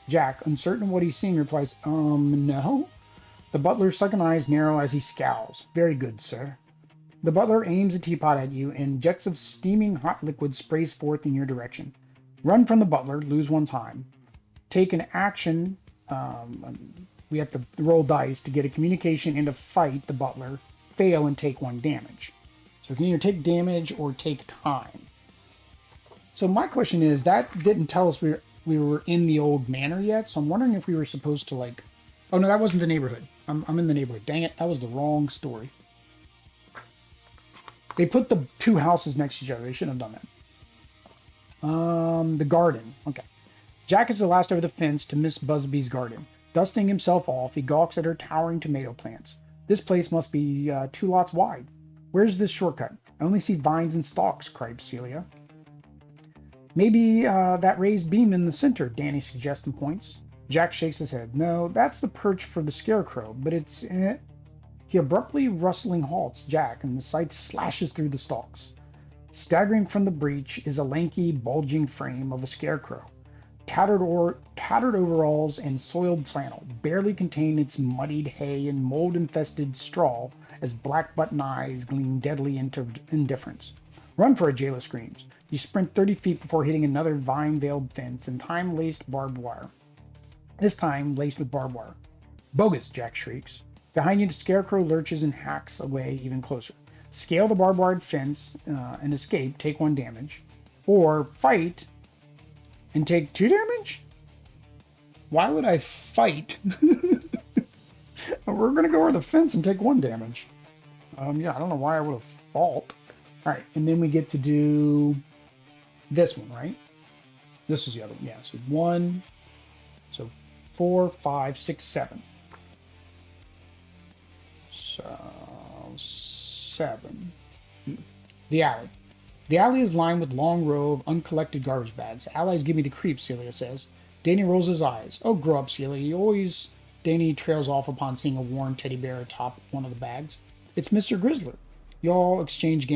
Jack, uncertain of what he's seeing, replies, no? The butler's sunken eyes narrow as he scowls. Very good, sir. The butler aims a teapot at you, and jets of steaming hot liquid sprays forth in your direction. Run from the butler, lose 1 time. Take an action. We have to roll dice to get a communication and to fight the butler. Fail and take 1 damage. So you can either take damage or take time. So my question is, that didn't tell us we were in the old manor yet, so I'm wondering if we were supposed to, like... Oh, no, that wasn't the neighborhood. I'm in the neighborhood. Dang it, that was the wrong story. They put the 2 houses next to each other. They shouldn't have done that. The garden. Okay. Jack is the last over the fence to Miss Busby's garden. Dusting himself off, he gawks at her towering tomato plants. This place must be 2 lots wide. Where's this shortcut? I only see vines and stalks, cried Celia. Maybe that raised beam in the center, Danny suggests and points. Jack shakes his head. No, that's the perch for the scarecrow, but it's... He abruptly rustling halts Jack, and the scythe slashes through the stalks. Staggering from the breach is a lanky, bulging frame of a scarecrow. Tattered overalls and soiled flannel barely contain its muddied hay and mold-infested straw as black button eyes gleam deadly into indifference. Run for it, Jayla screams. You sprint 30 feet before hitting another vine-veiled fence and time-laced barbed wire. This time laced with barbed wire. Bogus, Jack shrieks. Behind you, the scarecrow lurches and hacks away even closer. Scale the barbed wire fence and escape, take 1 damage. Or fight and take 2 damage? Why would I fight? We're going to go over the fence and take 1 damage. Yeah, I don't know why I would have fought. Alright, and then we get to do this one, right? This is the other one, yeah. So 1, so 4, 5, 6, 7. So 7. The alley. The alley is lined with long row of uncollected garbage bags. Allies give me the creeps, Celia says. Danny rolls his eyes. Oh, grow up, Celia. Danny trails off upon seeing a worn teddy bear atop one of the bags. It's Mr. Grizzler. You all exchange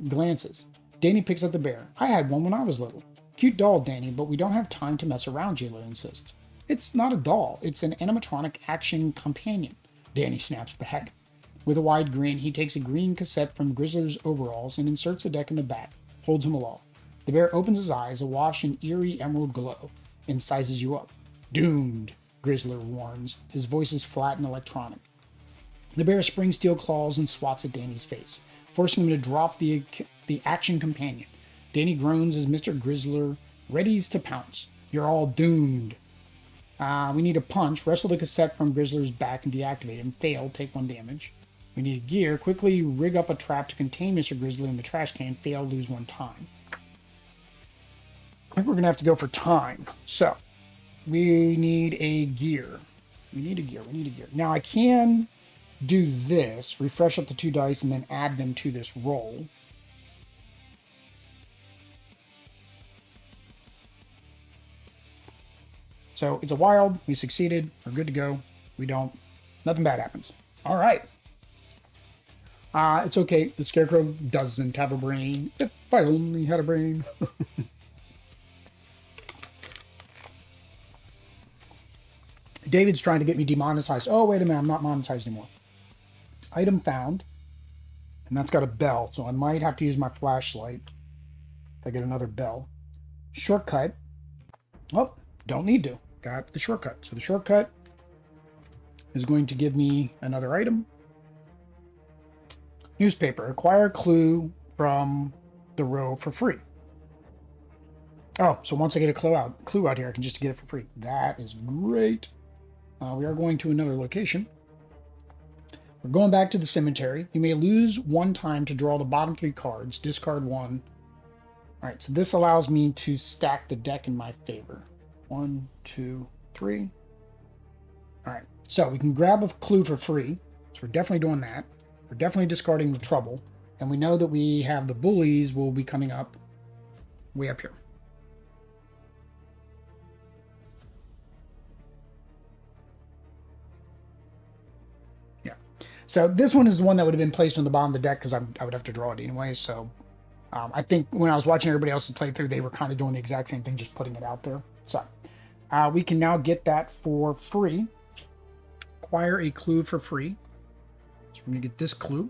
glances. Danny picks up the bear. I had one when I was little. Cute doll, Danny, but we don't have time to mess around, Jayla insists. It's not a doll. It's an animatronic action companion, Danny snaps back. With a wide grin, he takes a green cassette from Grizzler's overalls and inserts the deck in the back, holds him aloft. The bear opens his eyes, awash in eerie emerald glow, and sizes you up. Doomed, Grizzler warns. His voice is flat and electronic. The bear springs steel claws and swats at Danny's face, forcing him to drop the action companion. Danny groans as Mr. Grizzler readies to pounce. You're all doomed. We need a punch. Wrestle the cassette from Grizzler's back and deactivate him. Fail. Take 1 damage. We need a gear. Quickly rig up a trap to contain Mr. Grizzler in the trash can. Fail. Lose 1 time. I think we're going to have to go for time. So, we need a gear. We need a gear. Now, I can do this. Refresh up the 2 dice and then add them to this roll. So, it's a wild. We succeeded. We're good to go. We don't. Nothing bad happens. All right. It's okay. The scarecrow doesn't have a brain. If I only had a brain. David's trying to get me demonetized. Oh, wait a minute. I'm not monetized anymore. Item found. And that's got a bell. So I might have to use my flashlight if I get another bell. Shortcut. Oh, don't need to. Got the shortcut. So the shortcut is going to give me another item. Newspaper. Acquire a clue from the row for free. Oh, so once I get a clue out here, I can just get it for free. That is great. We are going to another location. We're going back to the cemetery. You may lose 1 time to draw the bottom 3 cards. Discard 1. All right, so this allows me to stack the deck in my favor. 1, 2, 3. All right, so we can grab a clue for free. So we're definitely doing that. We're definitely discarding the trouble. And we know that we have the bullies will be coming up way up here. Yeah. So this one is the one that would have been placed on the bottom of the deck because I would have to draw it anyway. So I think when I was watching everybody else's playthrough, they were kind of doing the exact same thing, just putting it out there. So we can now get that for free. Acquire a clue for free. So we're going to get this clue,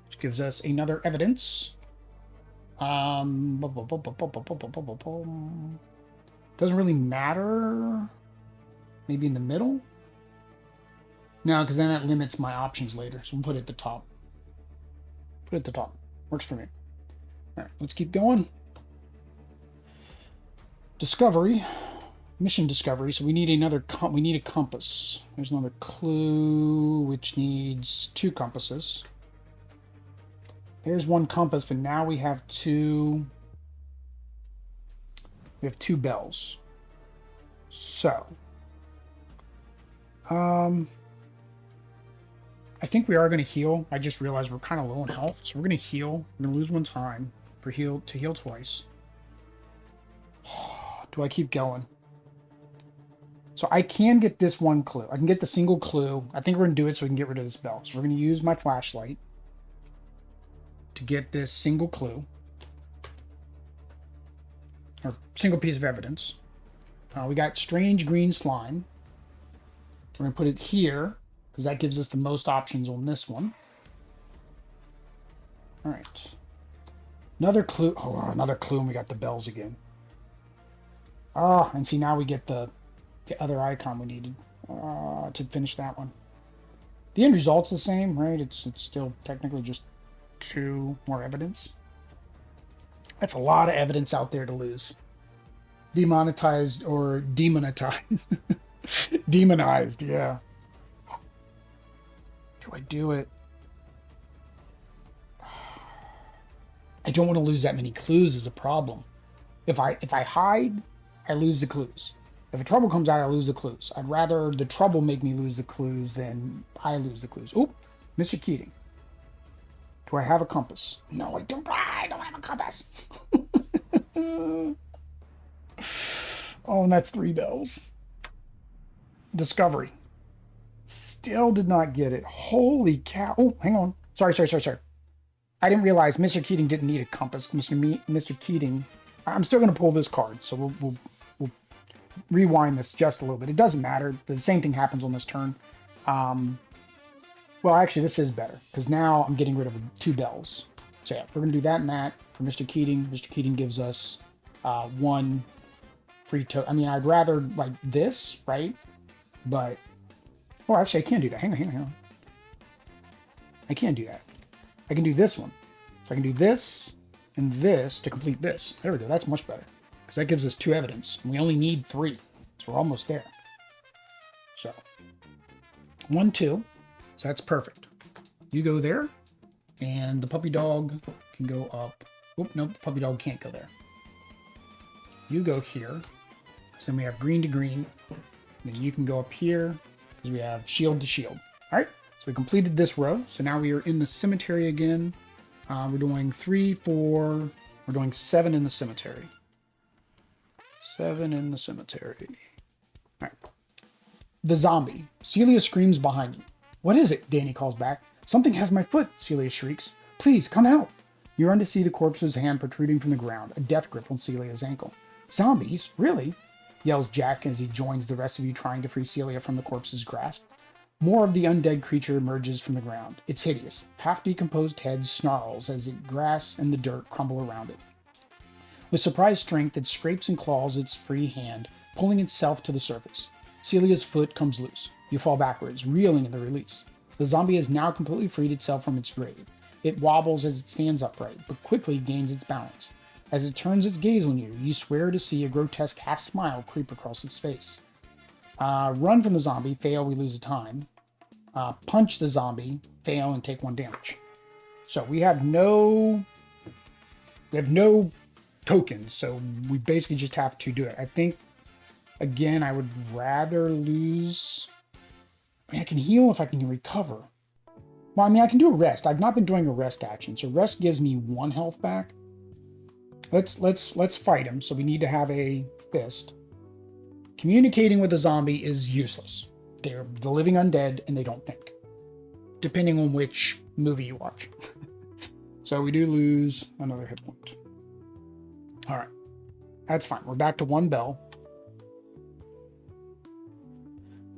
which gives us another evidence. Doesn't really matter. Maybe in the middle? No, because then that limits my options later. So we'll put it at the top. Put it at the top. Works for me. All right, let's keep going. Discovery. Mission discovery. So we need another. We need a compass. There's another clue which needs 2 compasses. There's 1 compass, but now we have 2. We have 2 bells. So, I think we are going to heal. I just realized we're kind of low on health, so we're going to heal. We're going to lose 1 time for heal to heal twice. Do I keep going? So I can get this 1 clue. I can get the single clue. I think we're going to do it so we can get rid of this bell. So we're going to use my flashlight to get this single clue. Or single piece of evidence. We got strange green slime. We're going to put it here because that gives us the most options on this one. All right. Another clue. Oh, another clue, and we got the bells again. And see, now we get the other icon we needed to finish that one. The end result's the same, right? It's still technically just 2 more evidence. That's a lot of evidence out there to lose. Demonetized or demonetized. Demonized, yeah. Do I do it? I don't want to lose that many clues is a problem. If I hide, I lose the clues. If a trouble comes out, I lose the clues. I'd rather the trouble make me lose the clues than I lose the clues. Oop, Mr. Keating. Do I have a compass? No, I don't. I don't have a compass. Oh, and that's 3 bells. Discovery. Still did not get it. Holy cow. Oh, hang on. Sorry. I didn't realize Mr. Keating didn't need a compass. Mr. Keating. I'm still going to pull this card, so we'll rewind this just a little bit. It doesn't matter. The same thing happens on this turn. Well, actually, this is better because now I'm getting rid of 2 bells. So yeah, we're going to do that and that for Mr. Keating. Mr. Keating gives us 1 free token. I mean, I'd rather like this, right? But, oh, actually, I can't do that. Hang on. I can't do that. I can do this one. So I can do this and this to complete this. There we go. That's much better because that gives us 2 evidence. And we only need 3. So we're almost there. So 1, 2. So that's perfect. You go there, and the puppy dog can go up. Oop, nope, the puppy dog can't go there. You go here, because then we have green to green. And then you can go up here, because we have shield to shield. All right, so we completed this row. So now we are in the cemetery again. We're doing 3, 4. We're doing 7 in the cemetery. 7 in the cemetery. All right. The zombie. Celia screams behind you. What is it? Danny calls back. Something has my foot, Celia shrieks. Please, come help. You run to see the corpse's hand protruding from the ground, a death grip on Celia's ankle. Zombies? Really? Yells Jack as he joins the rest of you trying to free Celia from the corpse's grasp. More of the undead creature emerges from the ground. It's hideous. Half-decomposed head snarls as the grass and the dirt crumble around it. With surprised strength, it scrapes and claws its free hand, pulling itself to the surface. Celia's foot comes loose. You fall backwards, reeling in the release. The zombie has now completely freed itself from its grave. It wobbles as it stands upright, but quickly gains its balance. As it turns its gaze on you, you swear to see a grotesque half-smile creep across its face. Run from the zombie, fail, we lose a time. Punch the zombie, fail, and take 1 damage. So we have no tokens, so we basically just have to do it. I think, again, I would rather lose... I mean, I can heal if I can recover. Well, I mean, I can do a rest. I've not been doing a rest action. So rest gives me 1 health back. Let's fight him. So we need to have a fist. Communicating with a zombie is useless. They're the living undead and they don't think, depending on which movie you watch. So we do lose another hit point. All right, that's fine. We're back to 1 bell.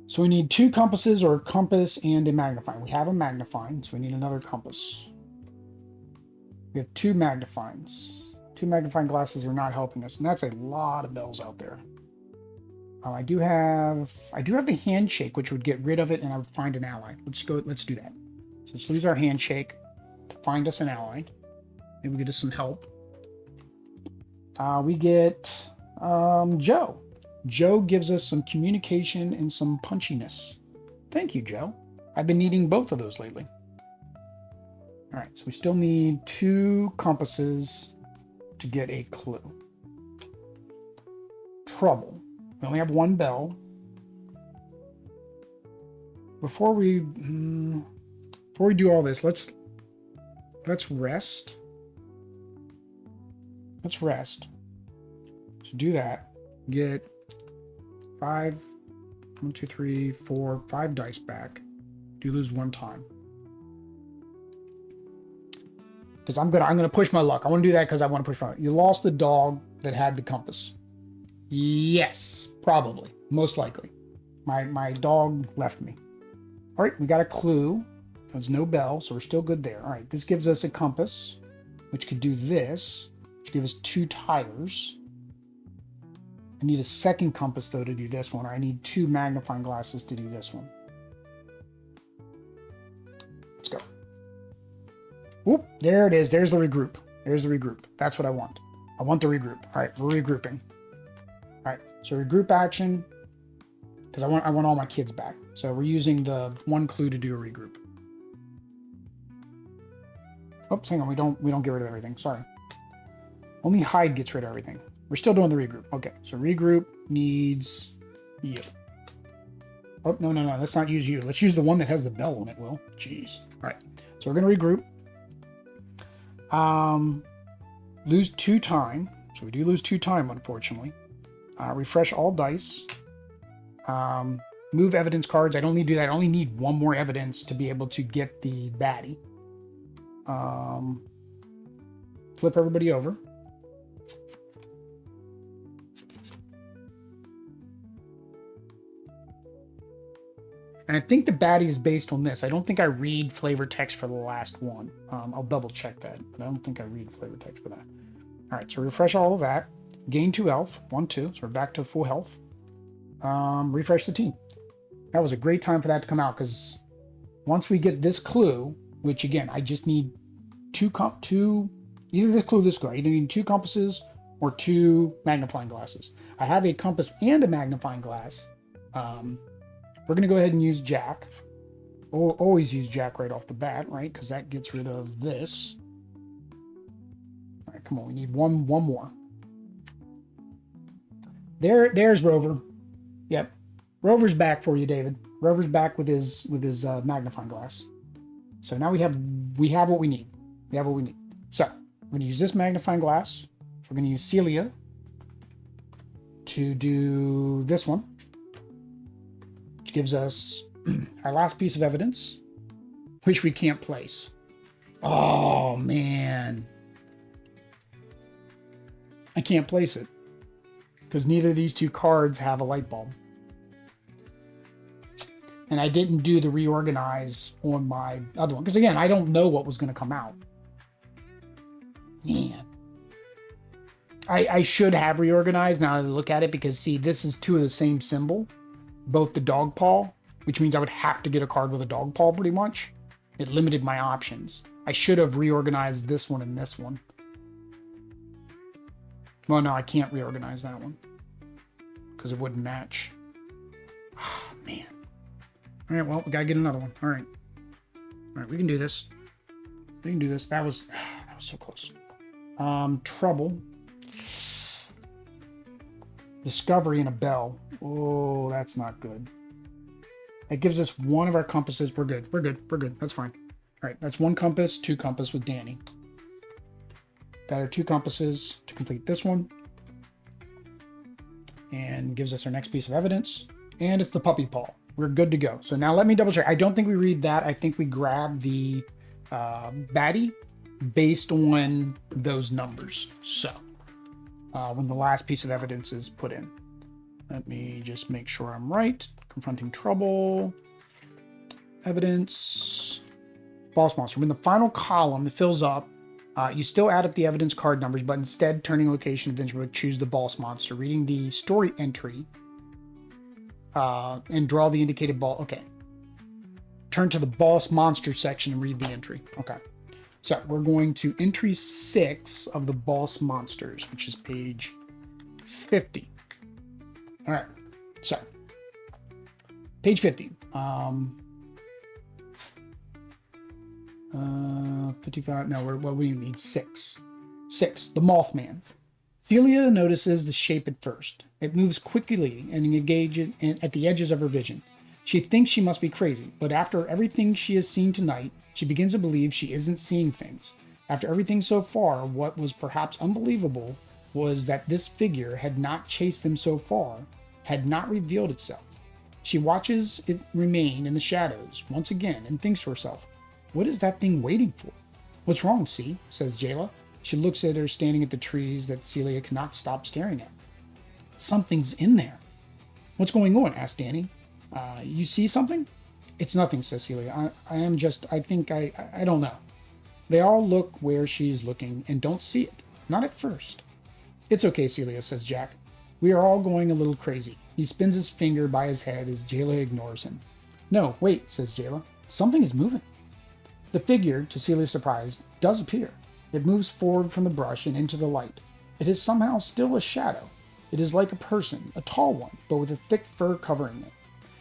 So we need 2 compasses, or a compass and a magnifying. We have a magnifying, so we need another compass. We have 2 magnifyings. 2 magnifying glasses are not helping us, and that's a lot of bells out there. I do have the handshake, which would get rid of it, and I would find an ally. Let's do that. So let's lose our handshake to find us an ally. Maybe we get us some help. We get Joe. Joe gives us some communication and some punchiness. Thank you, Joe. I've been needing both of those lately. All right, so we still need 2 compasses to get a clue. Trouble. We only have 1 bell. Before we do all this, let's rest. Let's rest. So do that. Get 5, 1, 2, 3, 4, 5 dice back. Do lose 1 time. Because I'm gonna push my luck. I want to do that because I want to push my luck. You lost the dog that had the compass. Yes, probably. Most likely. My dog left me. All right, we got a clue. There's no bell, so we're still good there. All right, this gives us a compass, which could do this, which gives us 2 tires. I need a second compass, though, to do this one, or I need 2 magnifying glasses to do this one. Let's go. Whoop, there it is. There's the regroup. There's the regroup. That's what I want. I want the regroup. All right, we're regrouping. All right, so regroup action, because I want all my kids back. So we're using the 1 clue to do a regroup. Oops, hang on. We don't get rid of everything. Sorry. Only hide gets rid of everything. We're still doing the regroup. Okay, so regroup needs you. Oh, no. Let's not use you. Let's use the one that has the bell on it, Will. Jeez. All right, so we're going to regroup. Lose 2 time. So we do lose 2 time, unfortunately. Refresh all dice. Move evidence cards. I don't need to do that. I only need 1 more evidence to be able to get the baddie. Flip everybody over. And I think the baddie is based on this. I don't think I read flavor text for the last one. I'll double check that, but I don't think I read flavor text for that. All right, so refresh all of that. Gain 2 health, 1, 2, so we're back to full health. Refresh the team. That was a great time for that to come out, because once we get this clue, which again, I just need 2, either this clue or this clue. I either need 2 compasses or 2 magnifying glasses. I have a compass and a magnifying glass. We're going to go ahead and use Jack. Always use Jack right off the bat, right? Because that gets rid of this. All right, come on. We need one more. There's Rover. Yep. Rover's back for you, David. Rover's back with his magnifying glass. So now we have what we need. We have what we need. So we're going to use this magnifying glass. We're going to use Celia to do this one, which gives us our last piece of evidence, which we can't place. Oh, man. I can't place it because neither of these 2 cards have a light bulb. And I didn't do the reorganize on my other one. Because again, I don't know what was going to come out. Man. I should have reorganized now that I look at it, because see, this is 2 of the same symbol. Both the dog paw, which means I would have to get a card with a dog paw pretty much. It limited my options. I should have reorganized this one and this one. Well, no, I can't reorganize that one because it wouldn't match. Oh, man. All right, well, we gotta get another one. All right, we can do this. We can do this. That was so close. Trouble. Discovery and a bell. Oh, that's not good. It gives us one of our compasses. We're good. We're good. We're good. That's fine. All right, that's 1 compass, 2 compass with Danny. Got our 2 compasses to complete this one. And gives us our next piece of evidence. And it's the puppy paw. We're good to go. So now let me double check. I don't think we read that. I think we grab the baddie based on those numbers. So when the last piece of evidence is put in. Let me just make sure I'm right. Confronting trouble. Evidence. Boss monster. When the final column fills up, you still add up the evidence card numbers, but instead turning location eventually choose the boss monster. Reading the story entry and draw the indicated ball. Okay. Turn to the boss monster section and read the entry. Okay. So we're going to entry 6 of the boss monsters, which is page 50. All right. So page 50. 55. No, what we need 6. 6. The Mothman. Celia notices the shape at first. It moves quickly and engages at the edges of her vision. She thinks she must be crazy, but after everything she has seen tonight, she begins to believe she isn't seeing things. After everything so far, what was perhaps unbelievable was that this figure had not chased them so far, had not revealed itself. She watches it remain in the shadows once again and thinks to herself, what is that thing waiting for? What's wrong, see? Says Jayla. She looks at her standing at the trees that Celia cannot stop staring at. Something's in there. What's going on? Asked Danny. You see something? It's nothing, says Celia. I don't know. They all look where she's looking and don't see it. Not at first. It's okay, Celia, says Jack. We are all going a little crazy. He spins his finger by his head as Jayla ignores him. No, wait, says Jayla. Something is moving. The figure, to Celia's surprise, does appear. It moves forward from the brush and into the light. It is somehow still a shadow. It is like a person, a tall one, but with a thick fur covering it.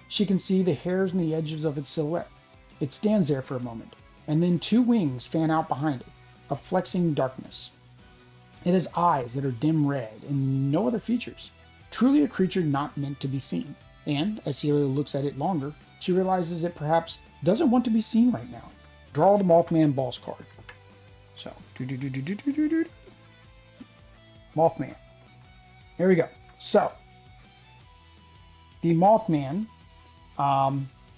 She can see the hairs and the edges of its silhouette. It stands there for a moment, and then 2 wings fan out behind it, a flexing darkness. It has eyes that are dim red and no other features. Truly a creature not meant to be seen. And, as Celia looks at it longer, she realizes it perhaps doesn't want to be seen right now. Draw the Mothman boss card. So, Mothman. Here we go. So, the Mothman,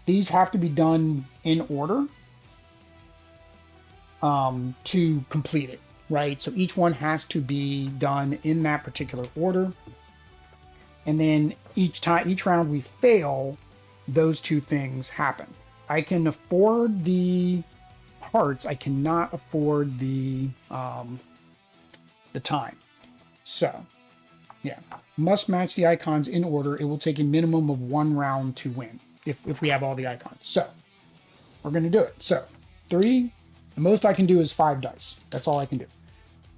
these have to be done in order to complete it, right? So each one has to be done in that particular order. And then each round we fail, those 2 things happen. I can afford the parts. I cannot afford the time. So, yeah, must match the icons in order. It will take a minimum of 1 round to win if we have all the icons. So, we're going to do it. So, 3. The most I can do is 5 dice. That's all I can do.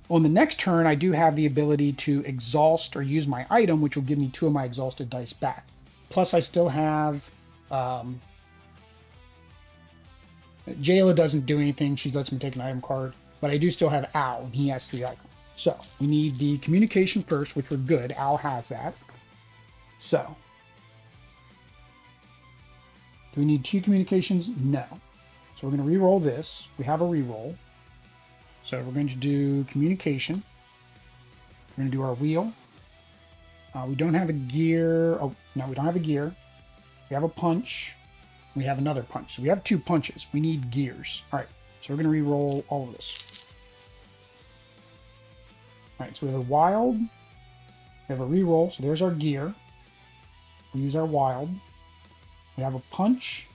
On the next turn, I do have the ability to exhaust or use my item, which will give me 2 of my exhausted dice back. Plus, I still have... Jayla doesn't do anything. She lets me take an item card. But I do still have Al, and he has 3 icons. So, we need the communication first, which we're good. Al has that. So, do we need 2 communications? No. So we're going to re-roll this. We have a re-roll. So we're going to do communication. We're going to do our wheel. We don't have a gear. Oh, no, we don't have a gear. We have a punch. We have another punch. So we have 2 punches. We need gears. All right. So we're going to re-roll all of this. All right. So we have a wild. We have a re-roll. So there's our gear. We use our wild. We have a punch.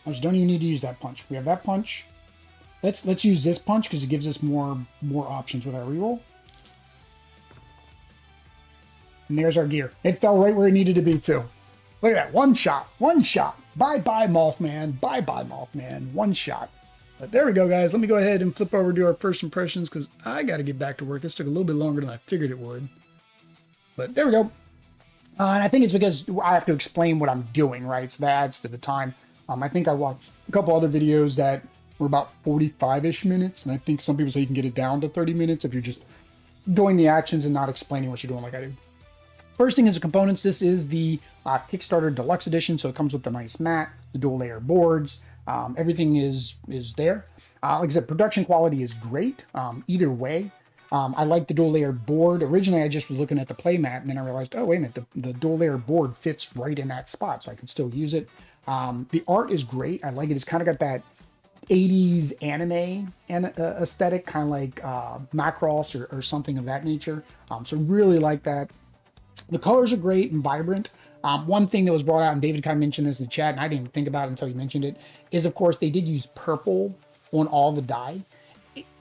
I just don't even need to use that punch. We have that punch. Let's use this punch because it gives us more options with our reroll. And there's our gear. It fell right where it needed to be too. Look at that. One shot. One shot. Bye-bye, Mothman. Bye-bye, Mothman. One shot. But there we go, guys. Let me go ahead and flip over to our first impressions because I got to get back to work. This took a little bit longer than I figured it would. But there we go. And I think it's because I have to explain what I'm doing, right? So that adds to the time. I think I watched a couple other videos that were about 45-ish minutes. And I think some people say you can get it down to 30 minutes if you're just doing the actions and not explaining what you're doing like I do. First thing is the components. This is the Kickstarter Deluxe Edition. So it comes with the nice mat, the dual layer boards, Everything is there. Like I said, production quality is great. Either way, I like the dual layered board. Originally, I just was looking at the playmat, and then I realized, oh wait a minute, the dual layered board fits right in that spot, so I can still use it. The art is great. I like it. It's kind of got that 80s anime aesthetic, kind of like Macross or something of that nature. So really like that. The colors are great and vibrant. One thing that was brought out, and David kind of mentioned this in the chat, and I didn't even think about it until you mentioned it, is of course they did use purple on all the die.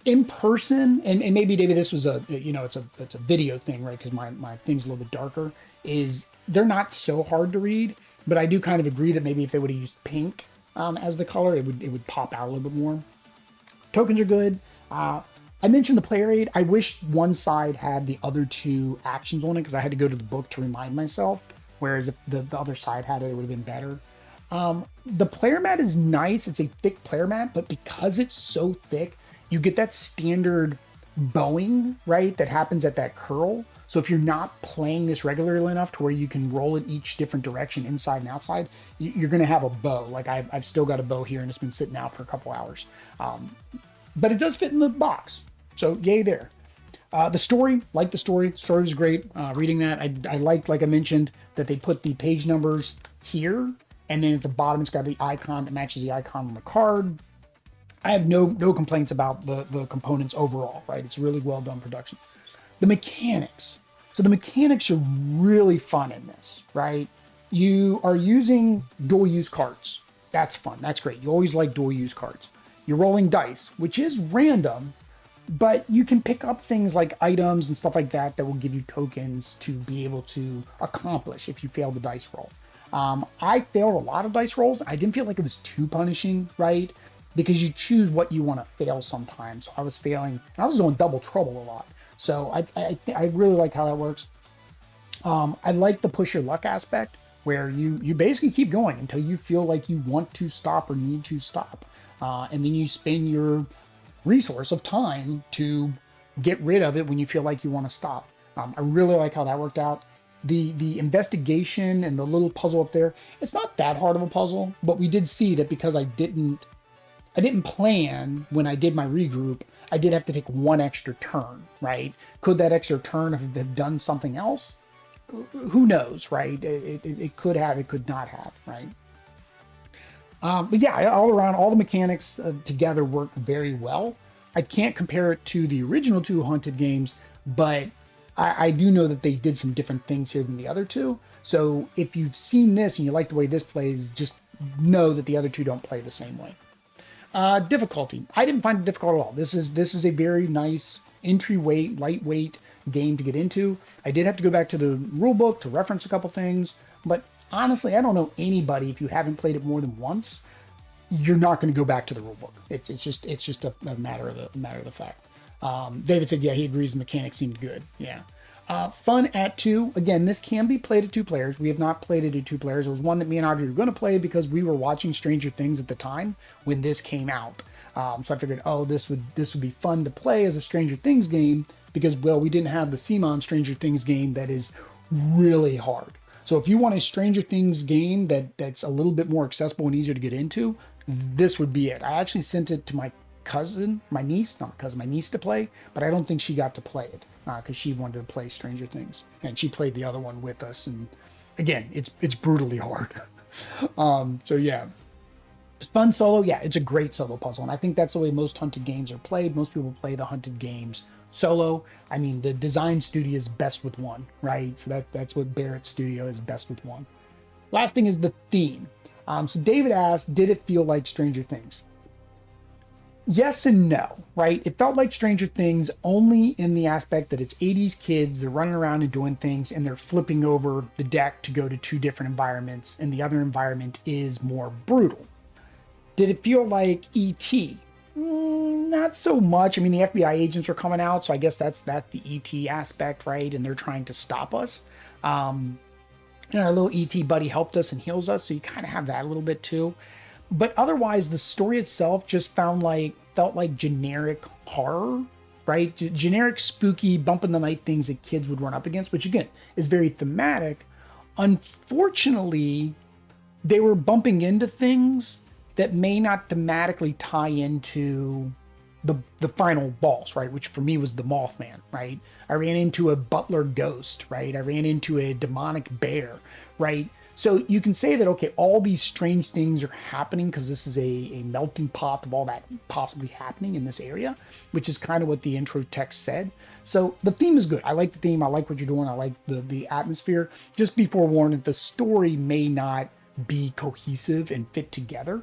In person, and maybe David, this was a, you know, it's a video thing, right? Because my thing's a little bit darker. Is they're not so hard to read, but I do kind of agree that maybe if they would have used pink as the color, it would pop out a little bit more. Tokens are good. I mentioned the player aid. I wish one side had the other two actions on it because I had to go to the book to remind myself. Whereas if the other side had it, it would have been better. The player mat is nice. It's a thick player mat, but because it's so thick, you get that standard bowing, right? That happens at that curl. So if you're not playing this regularly enough to where you can roll it each different direction, inside and outside, you're going to have a bow. Like I've still got a bow here and it's been sitting out for a couple hours. But it does fit in the box. So yay there. The story, like the story was great. Reading that, I liked, like I mentioned, that they put the page numbers here, and then at the bottom it's got the icon that matches the icon on the card. I have no complaints about the components overall, right? It's really well done production. The mechanics. So the mechanics are really fun in this, right? You are using dual use cards. That's fun. That's great. You always like dual use cards. You're rolling dice, which is random, but you can pick up things like items and stuff like that that will give you tokens to be able to accomplish if you fail the dice roll. I failed a lot of dice rolls. I didn't feel like it was too punishing, right? Because you choose what you want to fail sometimes. So I was failing, and I was doing double trouble a lot. So I really like how that works. I like the push your luck aspect, where you basically keep going until you feel like you want to stop or need to stop. And then you spend your resource of time to get rid of it when you feel like you want to stop. I really like how that worked out. The investigation and the little puzzle up there, it's not that hard of a puzzle, but we did see that because I didn't plan when I did my regroup, I did have to take one extra turn, right? Could that extra turn have done something else? Who knows, right? It could have, it could not have, right? But yeah, all around, all the mechanics together work very well. I can't compare it to the original two Hunted games, but I do know that they did some different things here than the other two. So if you've seen this and you like the way this plays, just know that the other two don't play the same way. Difficulty. I didn't find it difficult at all. This is a very nice lightweight game to get into. I did have to go back to the rule book to reference a couple things, but honestly, I don't know anybody, if you haven't played it more than once, you're not going to go back to the rule book. It's just a matter of the fact. David said, yeah, he agrees the mechanics seemed good. Yeah. Fun at 2. Again, this can be played at 2 players. We have not played it at 2 players. It was one that me and Audrey were going to play because we were watching Stranger Things at the time when this came out. So I figured, oh, this would be fun to play as a Stranger Things game because, well, we didn't have the CMON Stranger Things game that is really hard. So if you want a Stranger Things game that's a little bit more accessible and easier to get into, this would be it. I actually sent it to my niece to play, but I don't think she got to play it because she wanted to play Stranger Things, and she played the other one with us. And again, it's brutally hard. So yeah, fun solo. Yeah, it's a great solo puzzle, and I think that's the way most Hunted games are played. Most people play the Hunted games solo. I mean, the design studio is best with one, right? So that's what Barrett Studio is, best with one. Last thing is the theme. So David asked, did it feel like Stranger Things? Yes and no, right? It felt like Stranger Things only in the aspect that it's 80s kids, they're running around and doing things, and they're flipping over the deck to go to 2 different environments, and the other environment is more brutal. Did it feel like E.T.? Not so much. I mean, the FBI agents are coming out, so I guess that's the E.T. aspect, right? And they're trying to stop us. Our little E.T. buddy helped us and heals us, so you kind of have that a little bit too. But otherwise, the story itself just felt like generic horror, right? Generic spooky bump in the night things that kids would run up against, which again is very thematic. Unfortunately, they were bumping into things that may not thematically tie into the final boss, right? Which for me was the Mothman, right? I ran into a butler ghost, right? I ran into a demonic bear, right? So you can say that, okay, all these strange things are happening because this is a melting pot of all that possibly happening in this area, which is kind of what the intro text said. So the theme is good. I like the theme. I like what you're doing. I like the atmosphere. Just be forewarned that the story may not be cohesive and fit together.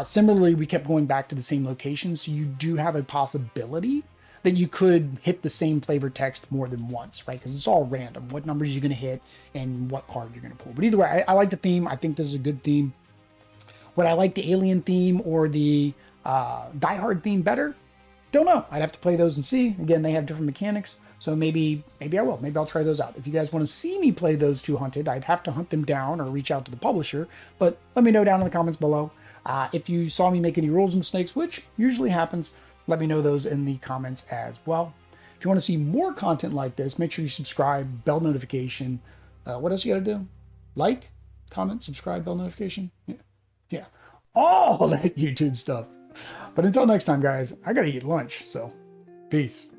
Similarly, we kept going back to the same location, so you do have a possibility that you could hit the same flavor text more than once, right? Because it's all random. What numbers you're going to hit and what card you're going to pull. But either way, I like the theme. I think this is a good theme. Would I like the Alien theme or the Die Hard theme better? Don't know. I'd have to play those and see. Again, they have different mechanics. So maybe I will. Maybe I'll try those out. If you guys want to see me play those two Hunted, I'd have to hunt them down or reach out to the publisher. But let me know down in the comments below. If you saw me make any rolls and snakes, which usually happens, let me know those in the comments as well. If you want to see more content like this, make sure you subscribe, bell notification. What else you got to do? Like, comment, subscribe, bell notification. Yeah. All that YouTube stuff. But until next time, guys, I got to eat lunch. So peace.